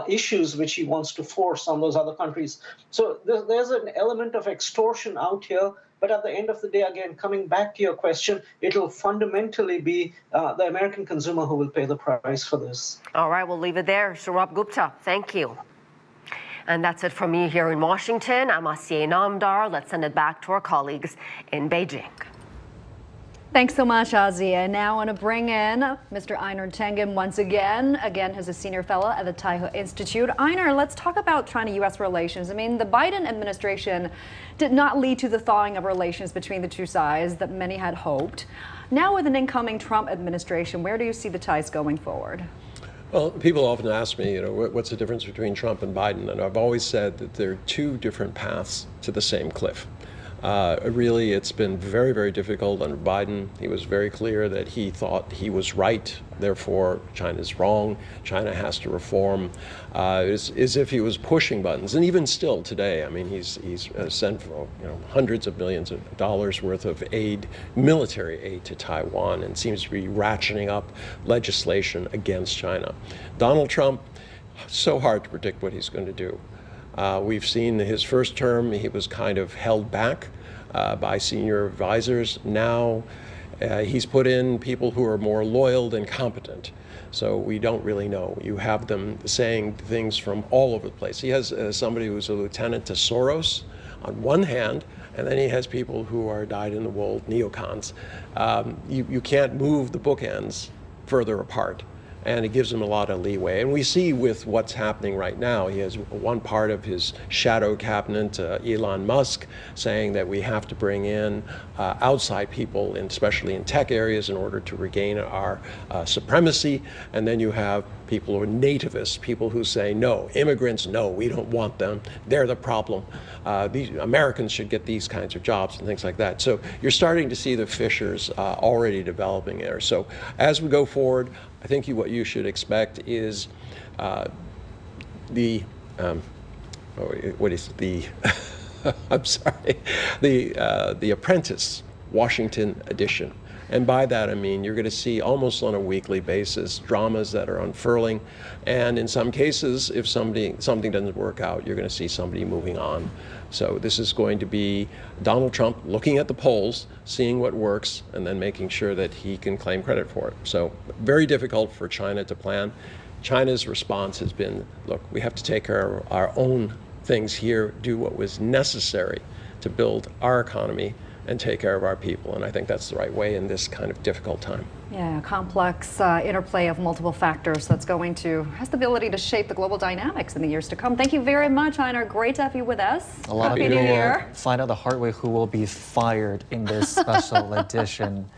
issues which he wants to force on those other countries. So there's an element of extortion out here. But at the end of the day, again, coming back to your question, it'll fundamentally be the American consumer who will pay the price for this. All right, we'll leave it there. Saurabh Gupta, thank you. And that's it from me here in Washington. I'm Asiye Namdar. Let's send it back to our colleagues in Beijing. Thanks so much, Ozzy. And now I want to bring in Mr. Einar Tengen once again. Again, he's a senior fellow at the Taihe Institute. Einar, let's talk about China-U.S. relations. I mean, the Biden administration did not lead to the thawing of relations between the two sides that many had hoped. Now with an incoming Trump administration, where do you see the ties going forward? Well, people often ask me, what's the difference between Trump and Biden? And I've always said that there are two different paths to the same cliff. Really, it's been very, very difficult under Biden. He was very clear that he thought he was right, therefore China's wrong. China has to reform. It's as if he was pushing buttons, and even still today, I mean, he's sent hundreds of millions of dollars worth of aid, military aid to Taiwan, and seems to be ratcheting up legislation against China. Donald Trump, so hard to predict what he's going to do. We've seen his first term, he was kind of held back by senior advisors. Now he's put in people who are more loyal than competent. So we don't really know. You have them saying things from all over the place. He has somebody who's a lieutenant to Soros on one hand, and then he has people who are dyed-in-the-wool neocons. You can't move the bookends further apart. And it gives him a lot of leeway. And we see with what's happening right now, he has one part of his shadow cabinet, Elon Musk, saying that we have to bring in outside people, especially in tech areas, in order to regain our supremacy. And then you have people who are nativists, people who say, no, immigrants, no, we don't want them. They're the problem. These Americans should get these kinds of jobs and things like that. So you're starting to see the fissures already developing there. So as we go forward, I think what you should expect is the Apprentice Washington edition. And by that, I mean, you're going to see almost on a weekly basis dramas that are unfurling. And in some cases, if something doesn't work out, you're going to see somebody moving on. So this is going to be Donald Trump looking at the polls, seeing what works, and then making sure that he can claim credit for it. So very difficult for China to plan. China's response has been, look, we have to take care of our own things here, do what was necessary to build our economy and take care of our people. And I think that's the right way in this kind of difficult time. Yeah, complex interplay of multiple factors that's has the ability to shape the global dynamics in the years to come. Thank you very much, Einar. Great to have you with us. A lot Happy of people New Year. Find out the hard way who will be fired in this special edition.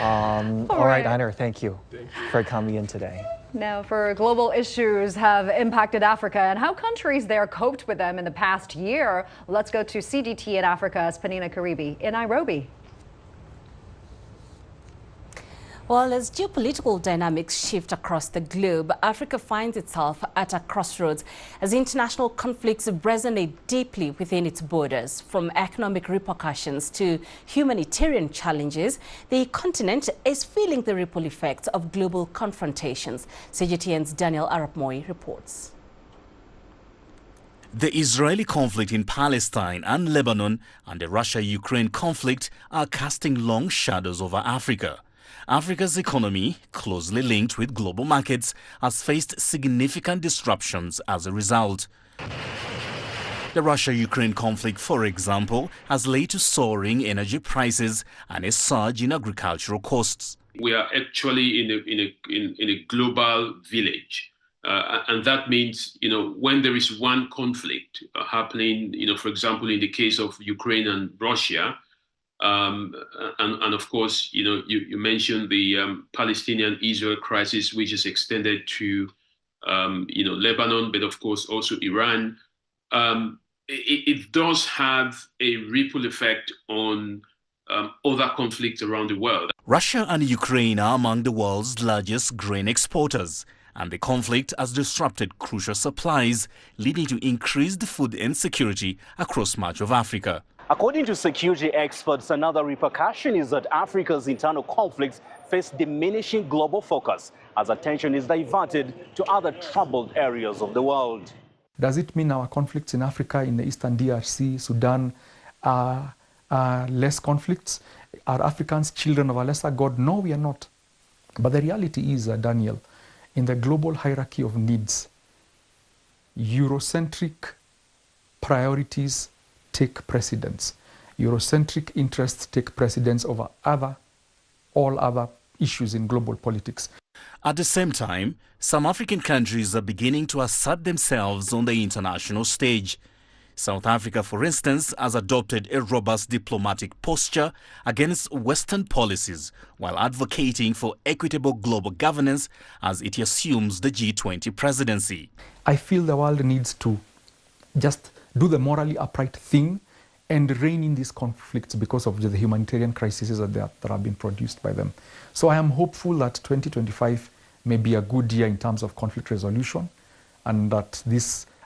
All right, Einar, thank you for coming in today. Now, for global issues have impacted Africa and how countries there coped with them in the past year, let's go to CGTN Africa's Panina Karibi in Nairobi. Well, as geopolitical dynamics shift across the globe, Africa finds itself at a crossroads as international conflicts resonate deeply within its borders. From economic repercussions to humanitarian challenges, the continent is feeling the ripple effects of global confrontations. CGTN's Daniel Arap-Moi reports. The Israeli conflict in Palestine and Lebanon and the Russia-Ukraine conflict are casting long shadows over Africa. Africa's economy, closely linked with global markets, has faced significant disruptions as a result. The Russia-Ukraine conflict, for example, has led to soaring energy prices and a surge in agricultural costs. We are actually in a global village. And that means, when there is one conflict happening, for example, in the case of Ukraine and Russia, and of course, you mentioned the Palestinian-Israel crisis, which is extended to, Lebanon, but of course also Iran. It does have a ripple effect on other conflicts around the world. Russia and Ukraine are among the world's largest grain exporters, and the conflict has disrupted crucial supplies, leading to increased food insecurity across much of Africa. According to security experts, another repercussion is that Africa's internal conflicts face diminishing global focus as attention is diverted to other troubled areas of the world. Does it mean our conflicts in Africa, in the Eastern DRC, Sudan, are less conflicts? Are Africans children of a lesser God? No, we are not. But the reality is, Daniel, in the global hierarchy of needs, Eurocentric priorities take precedence. Eurocentric interests take precedence over other all other issues in global politics. At the same time, some African countries are beginning to assert themselves on the international stage. South Africa, for instance, has adopted a robust diplomatic posture against Western policies while advocating for equitable global governance as it assumes the G20 presidency. I feel the world needs to just do the morally upright thing and rein in these conflicts because of the humanitarian crises that have been produced by them. So I am hopeful that 2025 may be a good year in terms of conflict resolution, and that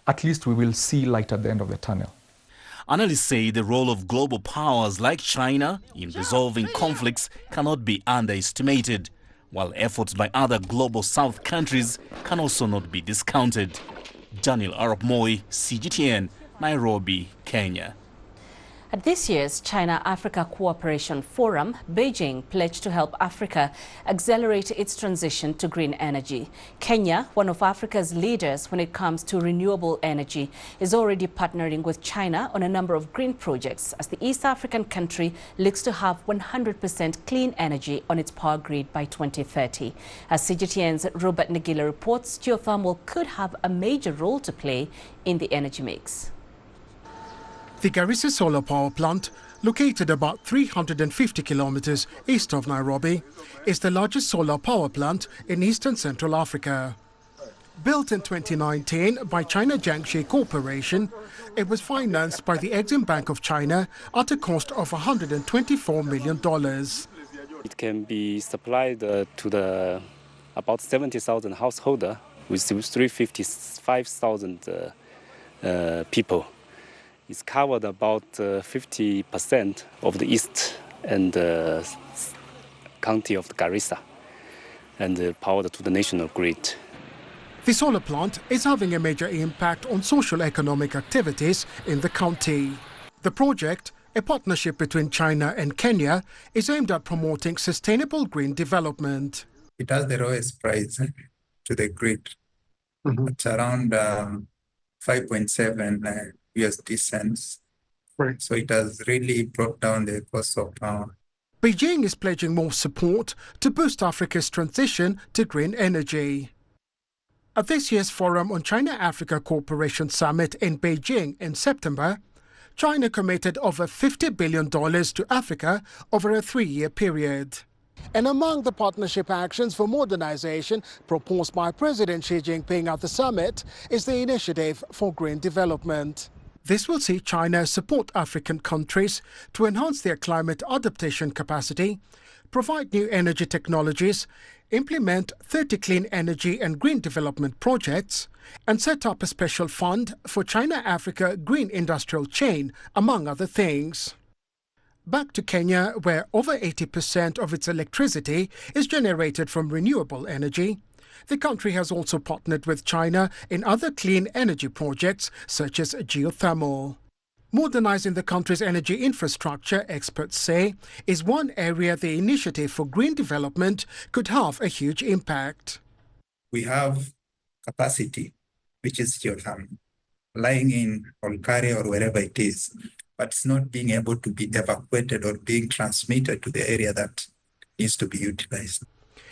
at least we will see light at the end of the tunnel. Analysts say the role of global powers like China in resolving conflicts cannot be underestimated, while efforts by other global South countries can also not be discounted. Daniel Arap Moi, CGTN, Nairobi, Kenya. At this year's China-Africa Cooperation Forum, Beijing pledged to help Africa accelerate its transition to green energy. Kenya, one of Africa's leaders when it comes to renewable energy, is already partnering with China on a number of green projects as the East African country looks to have 100% clean energy on its power grid by 2030. As CGTN's Robert Nagila reports, geothermal could have a major role to play in the energy mix. The Garissa Solar Power Plant, located about 350 kilometers east of Nairobi, is the largest solar power plant in eastern Central Africa. Built in 2019 by China Jiangxi Corporation, it was financed by the Exim Bank of China at a cost of $124 million. It can be supplied to about 70,000 households with 355,000 people. It's covered about 50% of the east and county of Garissa and powered to the national grid. The solar plant is having a major impact on social economic activities in the county. The project, a partnership between China and Kenya, is aimed at promoting sustainable green development. It has the lowest price to the grid. It's around 5.7 USD cents. Right. So it has really brought down the cost of power. Beijing is pledging more support to boost Africa's transition to green energy. At this year's Forum on China-Africa Cooperation Summit in Beijing in September, China committed over $50 billion to Africa over a 3-year period. And among the partnership actions for modernization proposed by President Xi Jinping at the summit is the Initiative for Green Development. This will see China support African countries to enhance their climate adaptation capacity, provide new energy technologies, implement 30 clean energy and green development projects, and set up a special fund for China-Africa Green Industrial Chain, among other things. Back to Kenya, where over 80% of its electricity is generated from renewable energy, the country has also partnered with China in other clean energy projects such as geothermal. Modernizing the country's energy infrastructure, experts say, is one area the Initiative for Green Development could have a huge impact. We have capacity, which is geothermal, lying in Olkaria or wherever it is, but it's not being able to be evacuated or being transmitted to the area that needs to be utilized.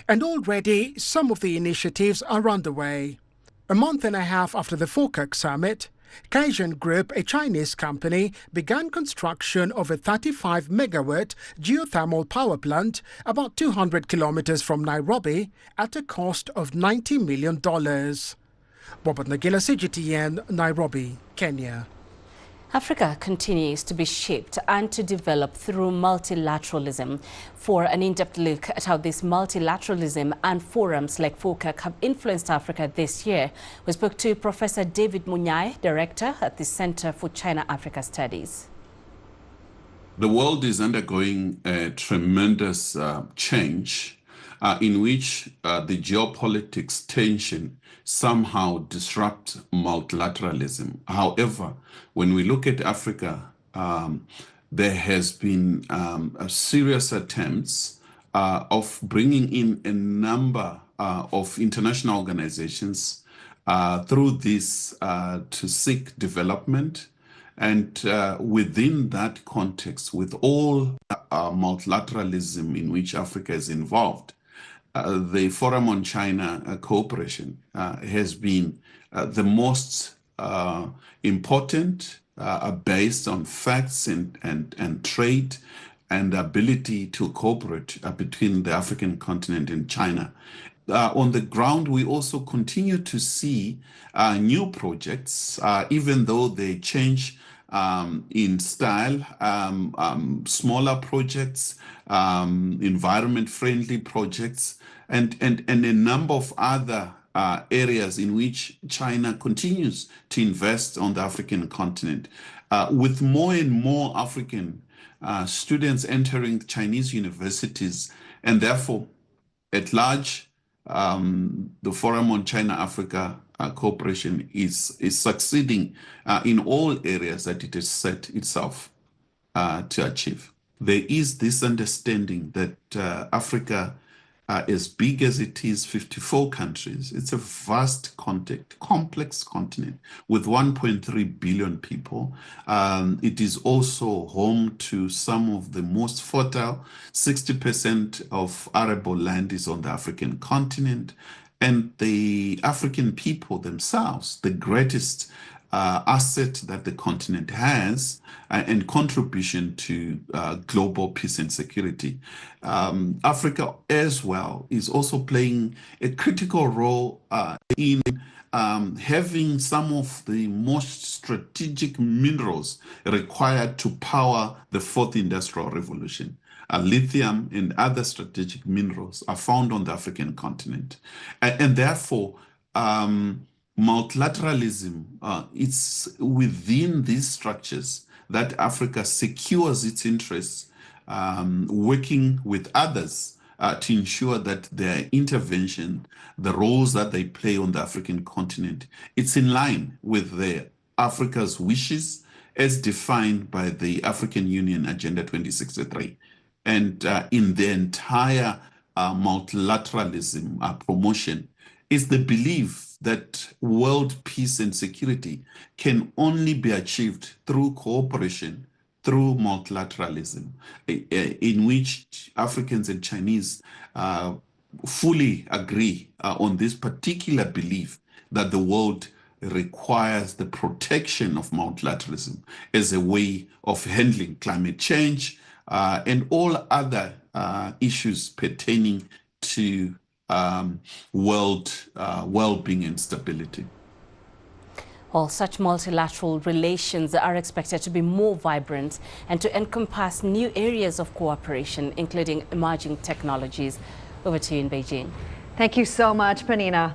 And already some of the initiatives are underway. A month and a half after the FOCAC summit, Kaizhen Group, a Chinese company, began construction of a 35-megawatt geothermal power plant about 200 kilometers from Nairobi at a cost of $90 million. Robert Nagila, CGTN, Nairobi, Kenya. Africa continues to be shaped and to develop through multilateralism. For an in-depth look at how this multilateralism and forums like FOCAC have influenced Africa this year, we spoke to Professor David Munyai, Director at the Center for China-Africa Studies. The world is undergoing a tremendous change in which the geopolitics tension somehow disrupt multilateralism. However, when we look at Africa, there has been serious attempts of bringing in a number of international organizations through this to seek development And within that context, with all multilateralism in which Africa is involved, the Forum on China Cooperation has been the most important, based on facts and trade and ability to cooperate between the African continent and China. On the ground, we also continue to see new projects, even though they change in style, smaller projects, environment-friendly projects, and a number of other areas in which China continues to invest on the African continent. With more and more African students entering Chinese universities, and therefore, at large, the Forum on China-Africa Cooperation is succeeding in all areas that it has set itself to achieve. There is this understanding that Africa, as big as it is, 54 countries, it's a vast complex continent with 1.3 billion people. It is also home to some of the most fertile. 60% of arable land is on the African continent. And the African people themselves, the greatest asset that the continent has, and contribution to global peace and security. Africa as well is also playing a critical role in having some of the most strategic minerals required to power the fourth industrial revolution. Lithium and other strategic minerals are found on the African continent. And therefore, multilateralism, it's within these structures that Africa secures its interests, working with others to ensure that their intervention, the roles that they play on the African continent, it's in line with Africa's wishes as defined by the African Union Agenda 2063. And in the entire multilateralism promotion is the belief that world peace and security can only be achieved through cooperation, through multilateralism, in which Africans and Chinese fully agree on this particular belief that the world requires the protection of multilateralism as a way of handling climate change and all other issues pertaining to world well-being and stability. Well, such multilateral relations are expected to be more vibrant and to encompass new areas of cooperation, including emerging technologies. Over to you in Beijing. Thank you so much, Panina.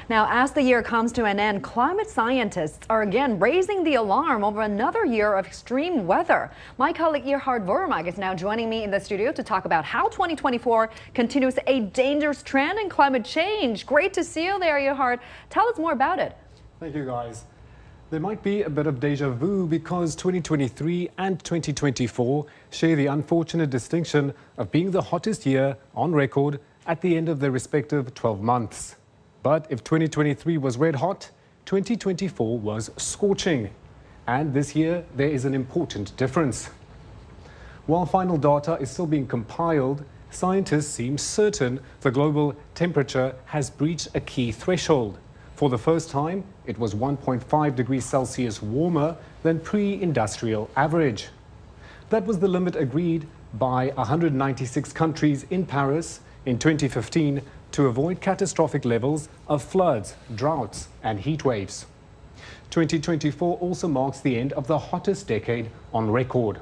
Now, as the year comes to an end, climate scientists are again raising the alarm over another year of extreme weather. My colleague Gerhard Vormag is now joining me in the studio to talk about how 2024 continues a dangerous trend in climate change. Great to see you there, Gerhard. Tell us more about it. Thank you, guys. There might be a bit of deja vu because 2023 and 2024 share the unfortunate distinction of being the hottest year on record at the end of their respective 12 months. But if 2023 was red hot, 2024 was scorching. And this year, there is an important difference. While final data is still being compiled, scientists seem certain the global temperature has breached a key threshold. For the first time, it was 1.5 degrees Celsius warmer than pre-industrial average. That was the limit agreed by 196 countries in Paris in 2015 to avoid catastrophic levels of floods, droughts, and heat waves. 2024 also marks the end of the hottest decade on record,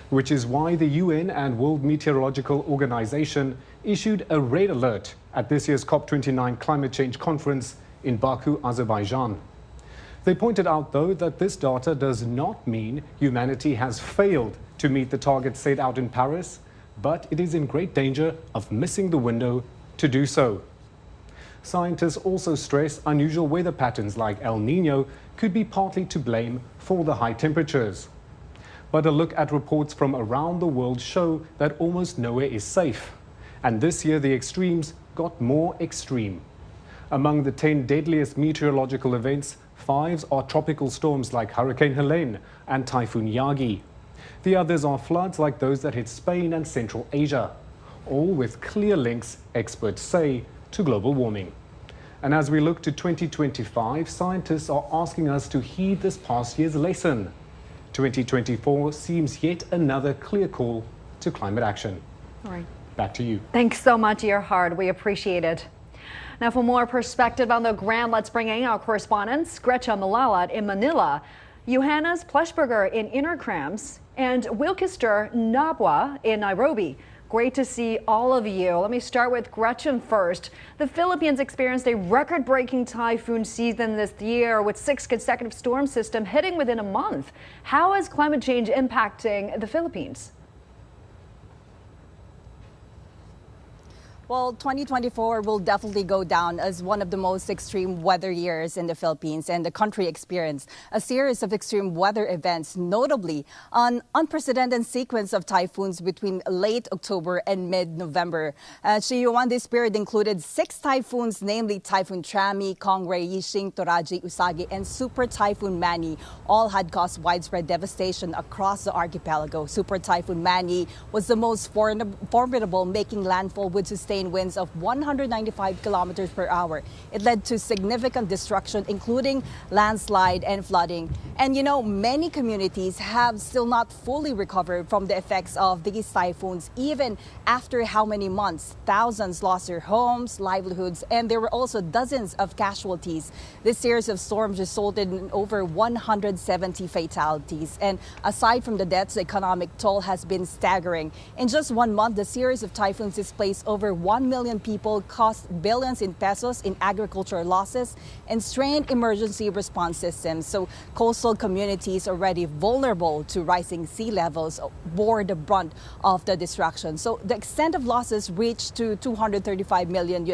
which is why the UN and World Meteorological Organization issued a red alert at this year's COP29 climate change conference in Baku, Azerbaijan. They pointed out, though, that this data does not mean humanity has failed to meet the targets set out in Paris, but it is in great danger of missing the window to do so. Scientists also stress unusual weather patterns like El Niño could be partly to blame for the high temperatures. But a look at reports from around the world show that almost nowhere is safe. And this year the extremes got more extreme. Among the 10 deadliest meteorological events 5s are tropical storms like Hurricane Helene and Typhoon Yagi. The others are floods like those that hit Spain and Central Asia, all with clear links, experts say, to global warming. And as we look to 2025, scientists are asking us to heed this past year's lesson. 2024 seems yet another clear call to climate action. All right. Back to you. Thanks so much, Gerhard. We appreciate it. Now, for more perspective on the ground, let's bring in our correspondents, Gretchen Malalat in Manila, Johannes Pleshberger in Innerkrams, and Wilkester Nabwa in Nairobi. Great to see all of you. Let me start with Gretchen first. The Philippines experienced a record-breaking typhoon season this year with 6 consecutive storm systems hitting within a month. How is climate change impacting the Philippines? Well, 2024 will definitely go down as one of the most extreme weather years in the Philippines, and the country experienced a series of extreme weather events, notably an unprecedented sequence of typhoons between late October and mid-November. This period included 6 typhoons, namely Typhoon Trami, Kongray, Yixing, Toraji, Usagi, and Super Typhoon Manny. All had caused widespread devastation across the archipelago. Super Typhoon Manny was the most formidable, making landfall with sustained winds of 195 kilometers per hour. It led to significant destruction, including landslide and flooding. And many communities have still not fully recovered from the effects of these typhoons, even after how many months? Thousands lost their homes, livelihoods, and there were also dozens of casualties. This series of storms resulted in over 170 fatalities. And aside from the deaths, the economic toll has been staggering. In just 1 month, the series of typhoons displaced over 1 million people, cost billions in pesos in agricultural losses, and strained emergency response systems. So coastal communities already vulnerable to rising sea levels bore the brunt of the destruction. So the extent of losses reached to $235 million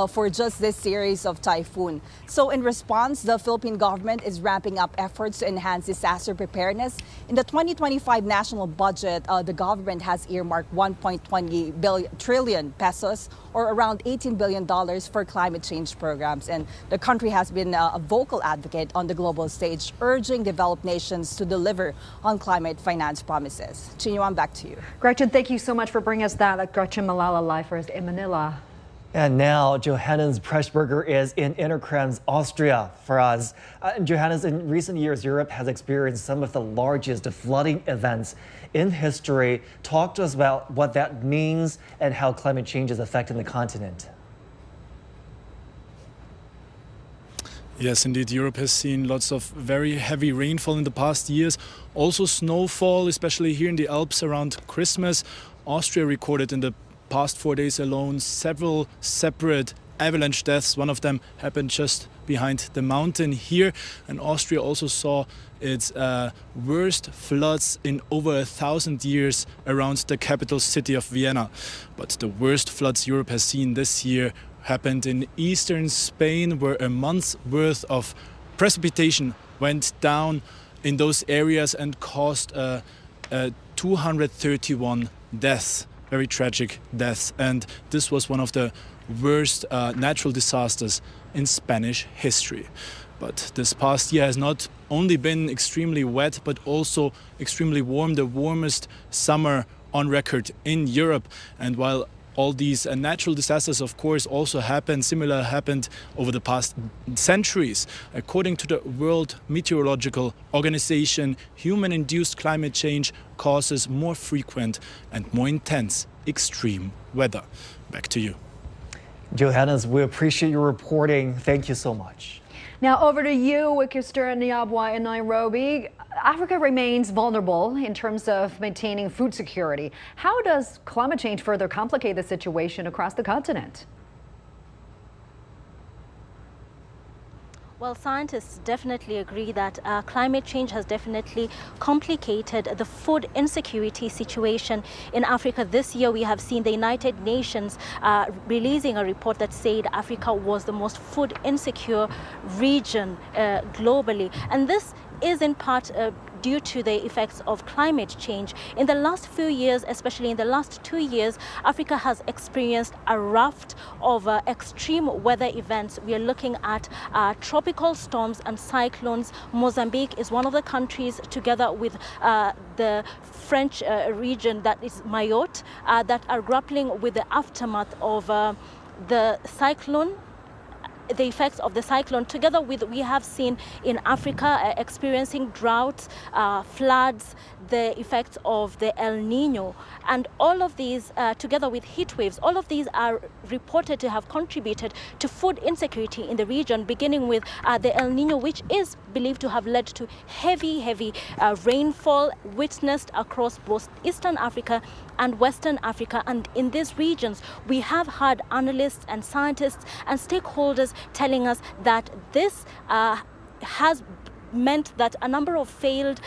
for just this series of typhoon. So in response, the Philippine government is ramping up efforts to enhance disaster preparedness. In the 2025 national budget, the government has earmarked 1.20 trillion pesos, or around $18 billion for climate change programs. And the country has been a vocal advocate on the global stage, urging developed nations to deliver on climate finance promises. Chinyuan, back to you. Gretchen, thank you so much for bringing us that. Gretchen Malala live for us in Manila. And now Johannes Pressburger is in Innerkrams, Austria for us. Johannes, in recent years, Europe has experienced some of the largest flooding events in history. Talk to us about what that means and how climate change is affecting the continent. Yes, indeed. Europe has seen lots of very heavy rainfall in the past years. Also snowfall, especially here in the Alps around Christmas. Austria recorded in the past 4 days alone several separate avalanche deaths. One of them happened just behind the mountain here. And Austria also saw its worst floods in over 1,000 years around the capital city of Vienna. But the worst floods Europe has seen this year happened in eastern Spain, where a month's worth of precipitation went down in those areas and caused 231 deaths. Very tragic deaths, and this was one of the worst natural disasters in Spanish history. But this past year has not only been extremely wet, but also extremely warm, the warmest summer on record in Europe. And while all these natural disasters, of course, also happened over the past centuries. According to the World Meteorological Organization, human-induced climate change causes more frequent and more intense extreme weather. Back to you. Johannes, we appreciate your reporting. Thank you so much. Now over to you, Wikister Niabwa in Nairobi. Africa remains vulnerable in terms of maintaining food security. How does climate change further complicate the situation across the continent? Well, scientists definitely agree that climate change has definitely complicated the food insecurity situation in Africa. This year, we have seen the United Nations releasing a report that said Africa was the most food insecure region globally. And this is in part due to the effects of climate change. In the last few years, especially in the last 2 years, Africa has experienced a raft of extreme weather events. We are looking at tropical storms and cyclones. Mozambique is one of the countries, together with the French region that is Mayotte, that are grappling with the aftermath of the cyclone. The effects of the cyclone, together with, we have seen in Africa experiencing droughts, floods, the effects of the El Nino, and all of these, together with heat waves, all of these are reported to have contributed to food insecurity in the region, beginning with the El Nino, which is believed to have led to heavy rainfall witnessed across both Eastern Africa and Western Africa. And in these regions, we have had analysts and scientists and stakeholders telling us that this has meant that a number of failed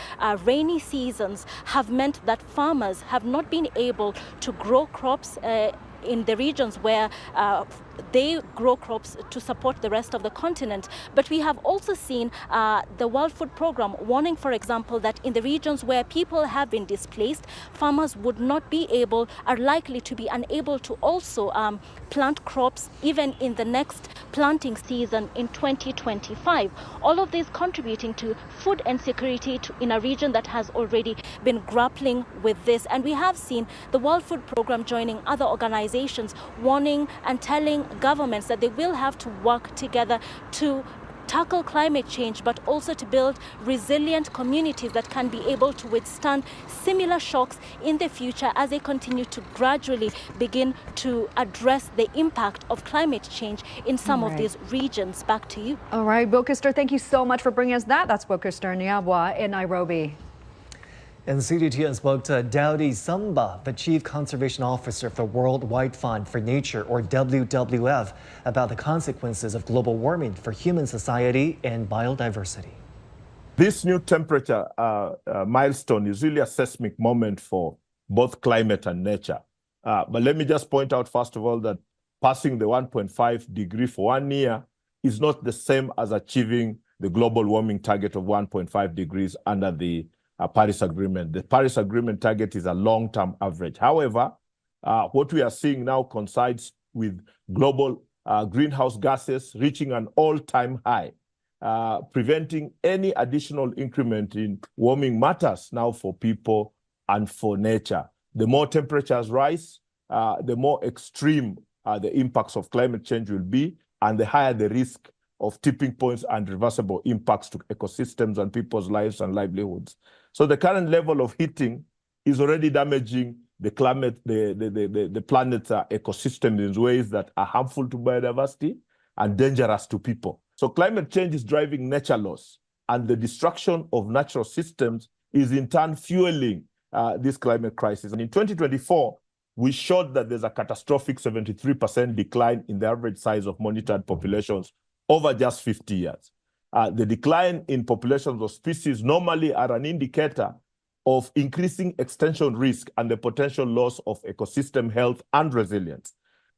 rainy seasons have meant that farmers have not been able to grow crops in the regions where they grow crops to support the rest of the continent. But we have also seen the World Food Programme warning, for example, that in the regions where people have been displaced, farmers would not be able, are likely to be unable to also plant crops even in the next planting season in 2025. All of this contributing to food insecurity in a region that has already been grappling with this. And we have seen the World Food Programme joining other organizations warning and telling governments that they will have to work together to tackle climate change, but also to build resilient communities that can be able to withstand similar shocks in the future as they continue to gradually begin to address the impact of climate change in some of these regions. Back to you. All right, Bokuster, thank you so much for bringing us that. That's Bokuster Nyabwa in Nairobi. And CGTN spoke to Daudi Samba, the Chief Conservation Officer for the World Wide Fund for Nature, or WWF, about the consequences of global warming for human society and biodiversity. This new temperature milestone is really a seismic moment for both climate and nature. But let me just point out, first of all, that passing the 1.5 degree for 1 year is not the same as achieving the global warming target of 1.5 degrees under the Paris Agreement. The Paris Agreement target is a long-term average. However, what we are seeing now coincides with global greenhouse gases reaching an all-time high, preventing any additional increment in warming matters now for people and for nature. The more temperatures rise, the more extreme the impacts of climate change will be, and the higher the risk of tipping points and reversible impacts to ecosystems and people's lives and livelihoods. So the current level of heating is already damaging the climate, the planet's ecosystems in ways that are harmful to biodiversity and dangerous to people. So climate change is driving nature loss, and the destruction of natural systems is in turn fueling this climate crisis. And in 2024, we showed that there's a catastrophic 73% decline in the average size of monitored populations over just 50 years. The decline in populations of species normally are an indicator of increasing extinction risk and the potential loss of ecosystem health and resilience.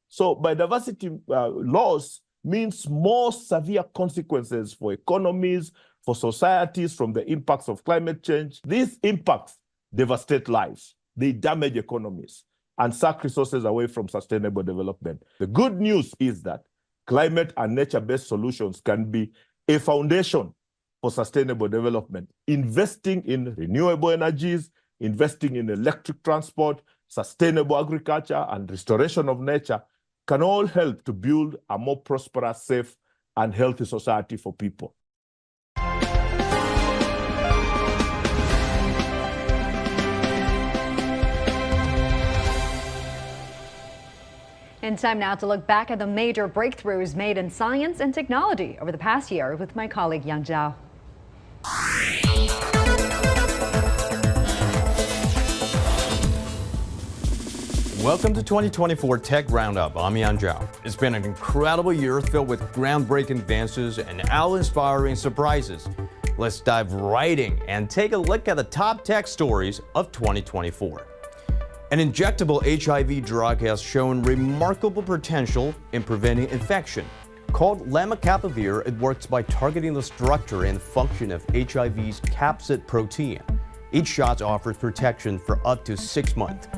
So biodiversity loss means more severe consequences for economies, for societies from the impacts of climate change. These impacts devastate lives, they damage economies, and suck resources away from sustainable development. The good news is that climate and nature-based solutions can be a foundation for sustainable development. Investing in renewable energies, investing in electric transport, sustainable agriculture, and restoration of nature can all help to build a more prosperous, safe, and healthy society for people. And time now to look back at the major breakthroughs made in science and technology over the past year with my colleague Yang Zhao. Welcome to 2024 Tech Roundup. I'm Yang Zhao. It's been an incredible year filled with groundbreaking advances and awe-inspiring surprises. Let's dive right in and take a look at the top tech stories of 2024. An injectable HIV drug has shown remarkable potential in preventing infection, Called lemacapavir, it works by targeting the structure and function of HIV's capsid protein. Each shot offers protection for up to 6 months.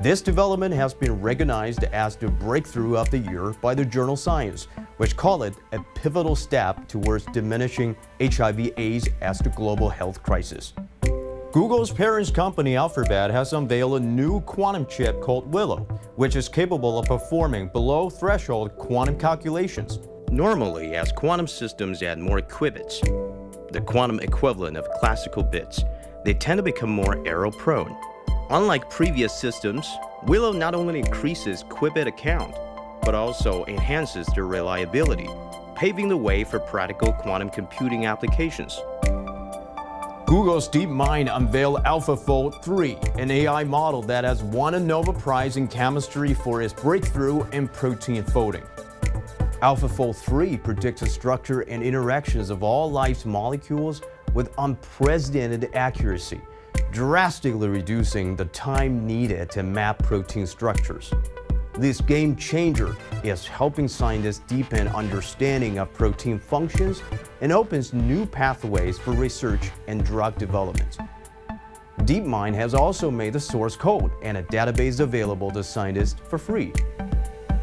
This development has been recognized as the breakthrough of the year by the journal Science, which call it a pivotal step towards diminishing HIV/AIDS as the global health crisis. Google's parent company Alphabet has unveiled a new quantum chip called Willow, which is capable of performing below-threshold quantum calculations. Normally, as quantum systems add more qubits, the quantum equivalent of classical bits, they tend to become more error-prone. Unlike previous systems, Willow not only increases qubit count, but also enhances their reliability, paving the way for practical quantum computing applications. Google's DeepMind unveiled AlphaFold 3, an AI model that has won a Nobel Prize in chemistry for its breakthrough in protein folding. AlphaFold 3 predicts the structure and interactions of all life's molecules with unprecedented accuracy, drastically reducing the time needed to map protein structures. This game changer is helping scientists deepen understanding of protein functions and opens new pathways for research and drug development. DeepMind has also made the source code and a database available to scientists for free.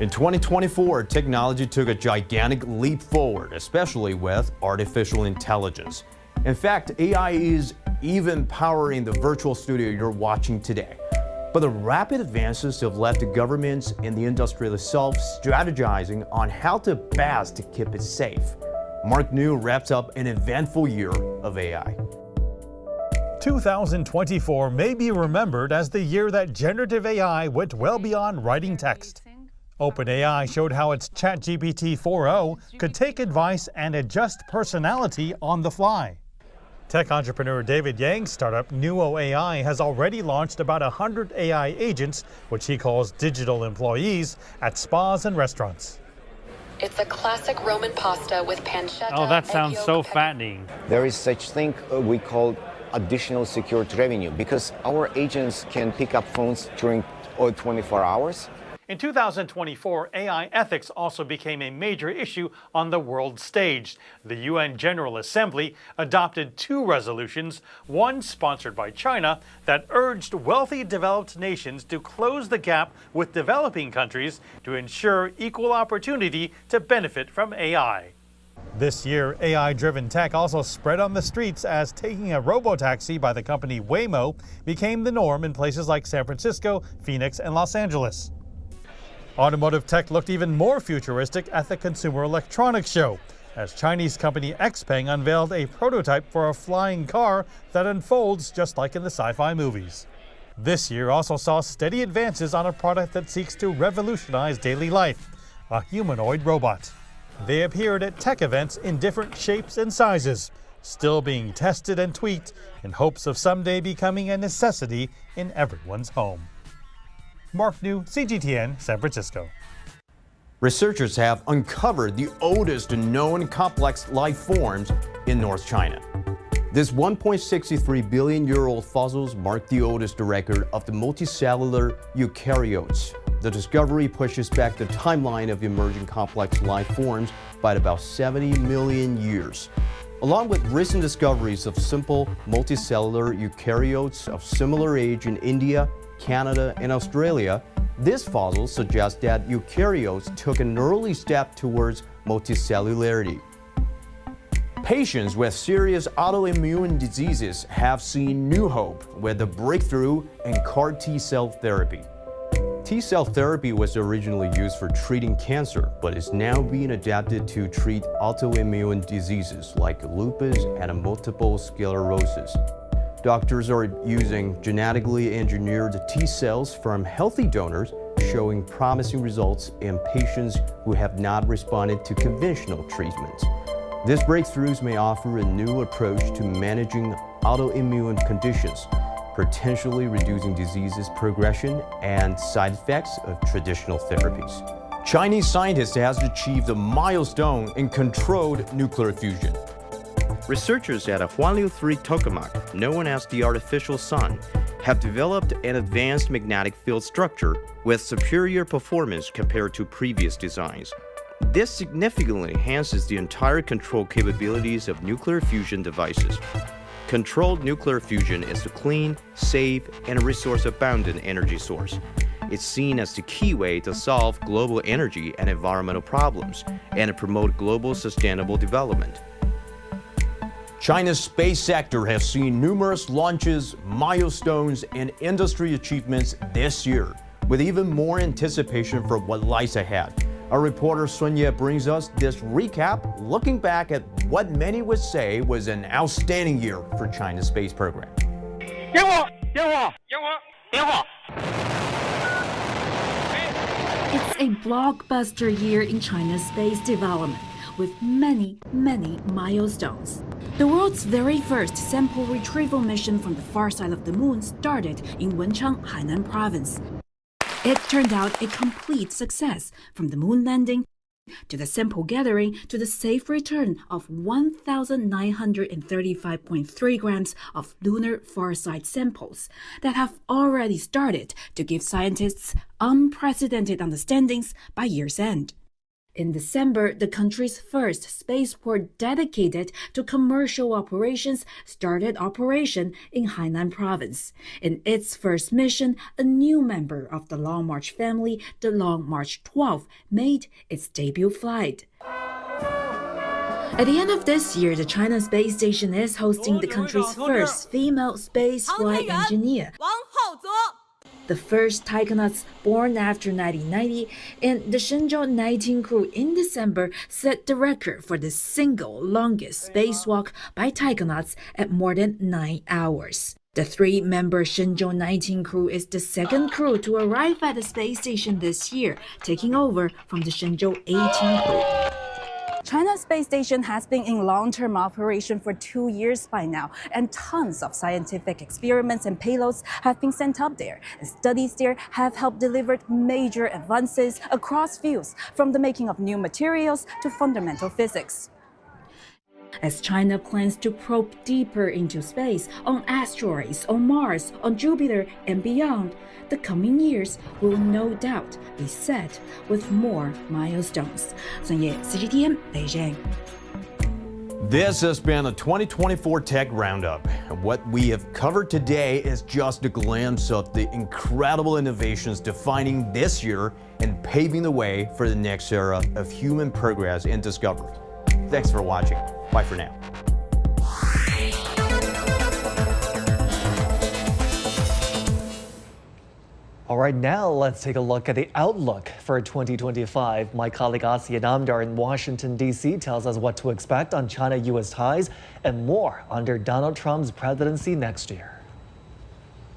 In 2024, technology took a gigantic leap forward, especially with artificial intelligence. In fact, AI is even powering the virtual studio you're watching today. But the rapid advances have led to governments and the industry itself strategizing on how to best keep it safe. Mark New wraps up an eventful year of AI. 2024 may be remembered as the year that generative AI went well beyond writing text. OpenAI showed how its ChatGPT 4o could take advice and adjust personality on the fly. Tech entrepreneur David Yang's startup Nuo AI has already launched about 100 AI agents, which he calls digital employees, at spas and restaurants. It's a classic Roman pasta with pancetta. Oh, that sounds so fattening. There is such thing we call additional secured revenue because our agents can pick up phones during all 24 hours. In 2024, AI ethics also became a major issue on the world stage. The UN General Assembly adopted 2 resolutions, one sponsored by China, that urged wealthy developed nations to close the gap with developing countries to ensure equal opportunity to benefit from AI. This year, AI-driven tech also spread on the streets as taking a robotaxi by the company Waymo became the norm in places like San Francisco, Phoenix, and Los Angeles. Automotive tech looked even more futuristic at the Consumer Electronics Show, as Chinese company XPeng unveiled a prototype for a flying car that unfolds just like in the sci-fi movies. This year also saw steady advances on a product that seeks to revolutionize daily life, a humanoid robot. They appeared at tech events in different shapes and sizes, still being tested and tweaked in hopes of someday becoming a necessity in everyone's home. Mark New, CGTN, San Francisco. Researchers have uncovered the oldest known complex life forms in North China. This 1.63 billion-year-old fossils mark the oldest record of the multicellular eukaryotes. The discovery pushes back the timeline of emerging complex life forms by about 70 million years. Along with recent discoveries of simple multicellular eukaryotes of similar age in India, Canada, and Australia, this fossil suggests that eukaryotes took an early step towards multicellularity. Patients with serious autoimmune diseases have seen new hope with the breakthrough in CAR T-cell therapy. T-cell therapy was originally used for treating cancer, but is now being adapted to treat autoimmune diseases like lupus and multiple sclerosis. Doctors are using genetically engineered T-cells from healthy donors, showing promising results in patients who have not responded to conventional treatments. These breakthroughs may offer a new approach to managing autoimmune conditions, potentially reducing disease's progression and side effects of traditional therapies. Chinese scientists have achieved a milestone in controlled nuclear fusion. Researchers at Huanliu 3 tokamak, known as the artificial sun, have developed an advanced magnetic field structure with superior performance compared to previous designs. This significantly enhances the entire control capabilities of nuclear fusion devices. Controlled nuclear fusion is a clean, safe, and resource-abundant energy source. It's seen as the key way to solve global energy and environmental problems and promote global sustainable development. China's space sector has seen numerous launches, milestones, and industry achievements this year, with even more anticipation for what lies ahead. Our reporter Sun Ye brings us this recap, looking back at what many would say was an outstanding year for China's space program. It's a blockbuster year in China's space development, with many, many milestones. The world's very first sample retrieval mission from the far side of the moon started in Wenchang, Hainan province. It turned out a complete success, from the moon landing to the sample gathering to the safe return of 1,935.3 grams of lunar far side samples that have already started to give scientists unprecedented understandings by year's end. In December, the country's first spaceport dedicated to commercial operations started operation in Hainan province. In its first mission, a new member of the Long March family, the Long March 12, made its debut flight. At the end of this year, the China Space Station is hosting the country's first female space flight engineer. The first taikonauts born after 1990, and the Shenzhou 19 crew in December set the record for the single longest spacewalk by taikonauts at more than 9 hours. The 3-member Shenzhou 19 crew is the second crew to arrive at the space station this year, taking over from the Shenzhou 18 crew. China's space station has been in long-term operation for 2 years by now, and tons of scientific experiments and payloads have been sent up there. And studies there have helped deliver major advances across fields, from the making of new materials to fundamental physics. As China plans to probe deeper into space, on asteroids, on Mars, on Jupiter, and beyond, the coming years will no doubt be set with more milestones. Sun Ye, CGTN, Beijing. This has been a 2024 Tech Roundup. What we have covered today is just a glimpse of the incredible innovations defining this year and paving the way for the next era of human progress and discovery. Thanks for watching. Bye for now. All right, now let's take a look at the outlook for 2025. My colleague Asiya Namdar in Washington, D.C. tells us what to expect on China-U.S. ties and more under Donald Trump's presidency next year.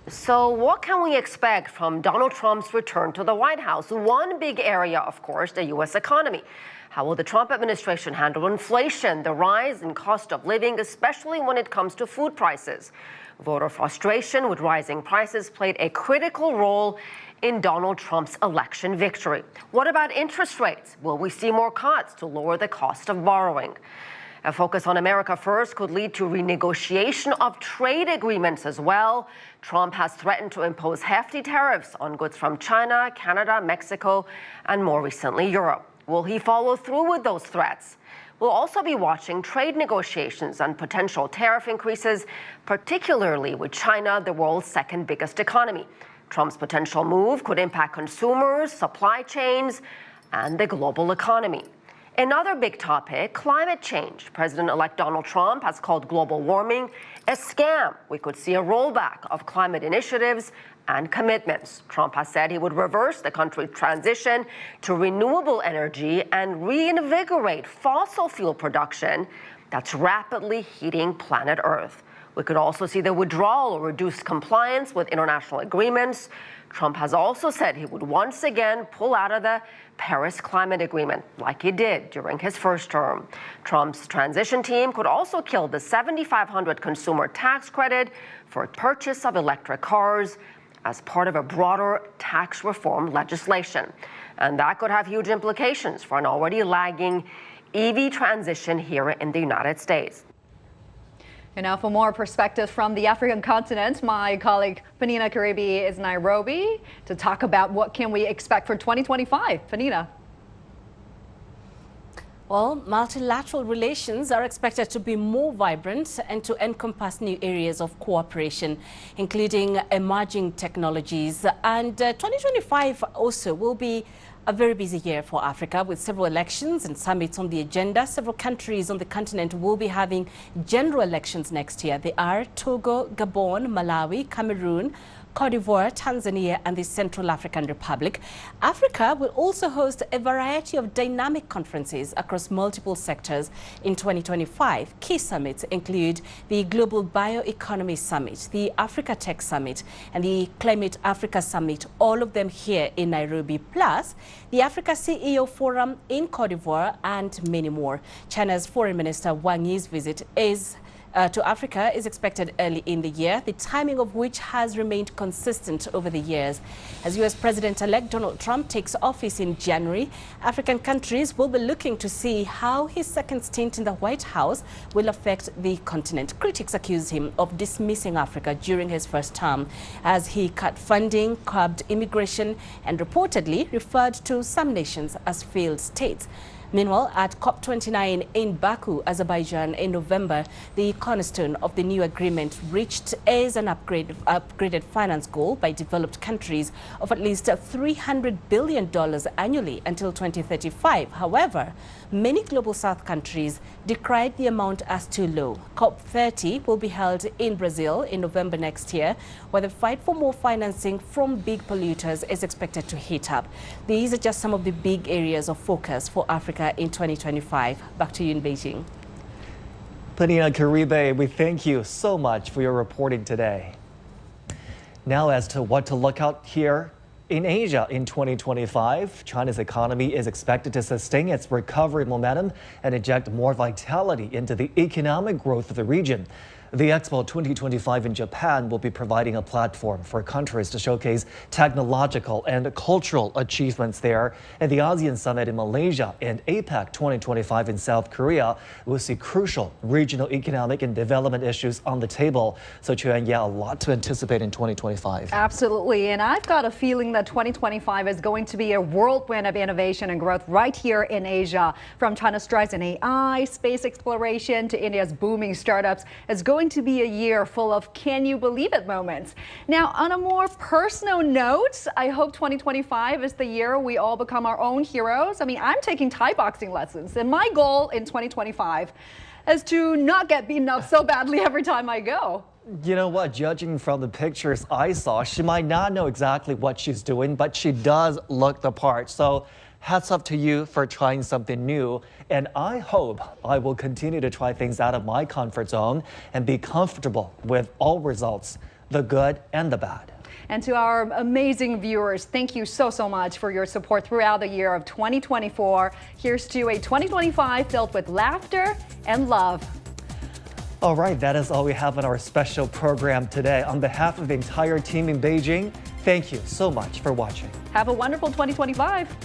So what can we expect from Donald Trump's return to the White House? One big area, of course, the U.S. economy. How will the Trump administration handle inflation, the rise in cost of living, especially when it comes to food prices? Voter frustration with rising prices played a critical role in Donald Trump's election victory. What about interest rates? Will we see more cuts to lower the cost of borrowing? A focus on America First could lead to renegotiation of trade agreements as well. Trump has threatened to impose hefty tariffs on goods from China, Canada, Mexico, and more recently, Europe. Will he follow through with those threats? We'll also be watching trade negotiations and potential tariff increases, particularly with China, the world's second biggest economy. Trump's potential move could impact consumers, supply chains, and the global economy. Another big topic, climate change. President-elect Donald Trump has called global warming a scam. We could see a rollback of climate initiatives and commitments. Trump has said he would reverse the country's transition to renewable energy and reinvigorate fossil fuel production that's rapidly heating planet Earth. We could also see the withdrawal or reduced compliance with international agreements. Trump has also said he would once again pull out of the Paris Climate Agreement, like he did during his first term. Trump's transition team could also kill the $7,500 consumer tax credit for purchase of electric cars as part of a broader tax reform legislation. And that could have huge implications for an already lagging EV transition here in the United States. And now for more perspectives from the African continent, my colleague Panina Karibi is in Nairobi to talk about what can we expect for 2025. Panina. Well, multilateral relations are expected to be more vibrant and to encompass new areas of cooperation, including emerging technologies. And 2025 also will be a very busy year for Africa, with several elections and summits on the agenda. Several countries on the continent will be having general elections next year. They are Togo, Gabon, Malawi, Cameroon, Cote d'Ivoire, Tanzania, and the Central African Republic. Africa will also host a variety of dynamic conferences across multiple sectors in 2025. Key summits include the Global Bioeconomy Summit, the Africa Tech Summit, and the Climate Africa Summit, all of them here in Nairobi, plus the Africa CEO Forum in Cote d'Ivoire, and many more. China's Foreign Minister Wang Yi's visit to Africa is expected early in the year, the timing of which has remained consistent over the years. As U.S. President-elect Donald Trump takes office in January, African countries will be looking to see how his second stint in the White House will affect the continent. Critics accuse him of dismissing Africa during his first term, as he cut funding, curbed immigration, and reportedly referred to some nations as failed states. Meanwhile, at COP29 in Baku, Azerbaijan in November, the cornerstone of the new agreement reached is an upgraded finance goal by developed countries of at least $300 billion annually until 2035. However, many global south countries decried the amount as too low. COP30 will be held in Brazil in November next year, where the fight for more financing from big polluters is expected to heat up. These are just some of the big areas of focus for Africa in 2025. Back to you in Beijing. Penina Karibe, we thank you so much for your reporting today. Now, as to what to look out here in Asia in 2025, China's economy is expected to sustain its recovery momentum and inject more vitality into the economic growth of the region. The Expo 2025 in Japan will be providing a platform for countries to showcase technological and cultural achievements there. And the ASEAN Summit in Malaysia and APEC 2025 in South Korea will see crucial regional economic and development issues on the table. So, Chuan, yeah, a lot to anticipate in 2025. Absolutely. And I've got a feeling that 2025 is going to be a whirlwind of innovation and growth right here in Asia. From China's strides in AI, space exploration, to India's booming startups, it's going to be a year full of can you believe it moments. Now, on a more personal note, I hope 2025 is the year we all become our own heroes. I mean, I'm taking Thai boxing lessons, and my goal in 2025 is to not get beaten up so badly every time I go. You know what, judging from the pictures I saw, she might not know exactly what she's doing, but she does look the part. So hats off to you for trying something new. And I hope I will continue to try things out of my comfort zone and be comfortable with all results, the good and the bad. And to our amazing viewers, thank you so much for your support throughout the year of 2024. Here's to a 2025 filled with laughter and love. All right, that is all we have on our special program today. On behalf of the entire team in Beijing, thank you so much for watching. Have a wonderful 2025.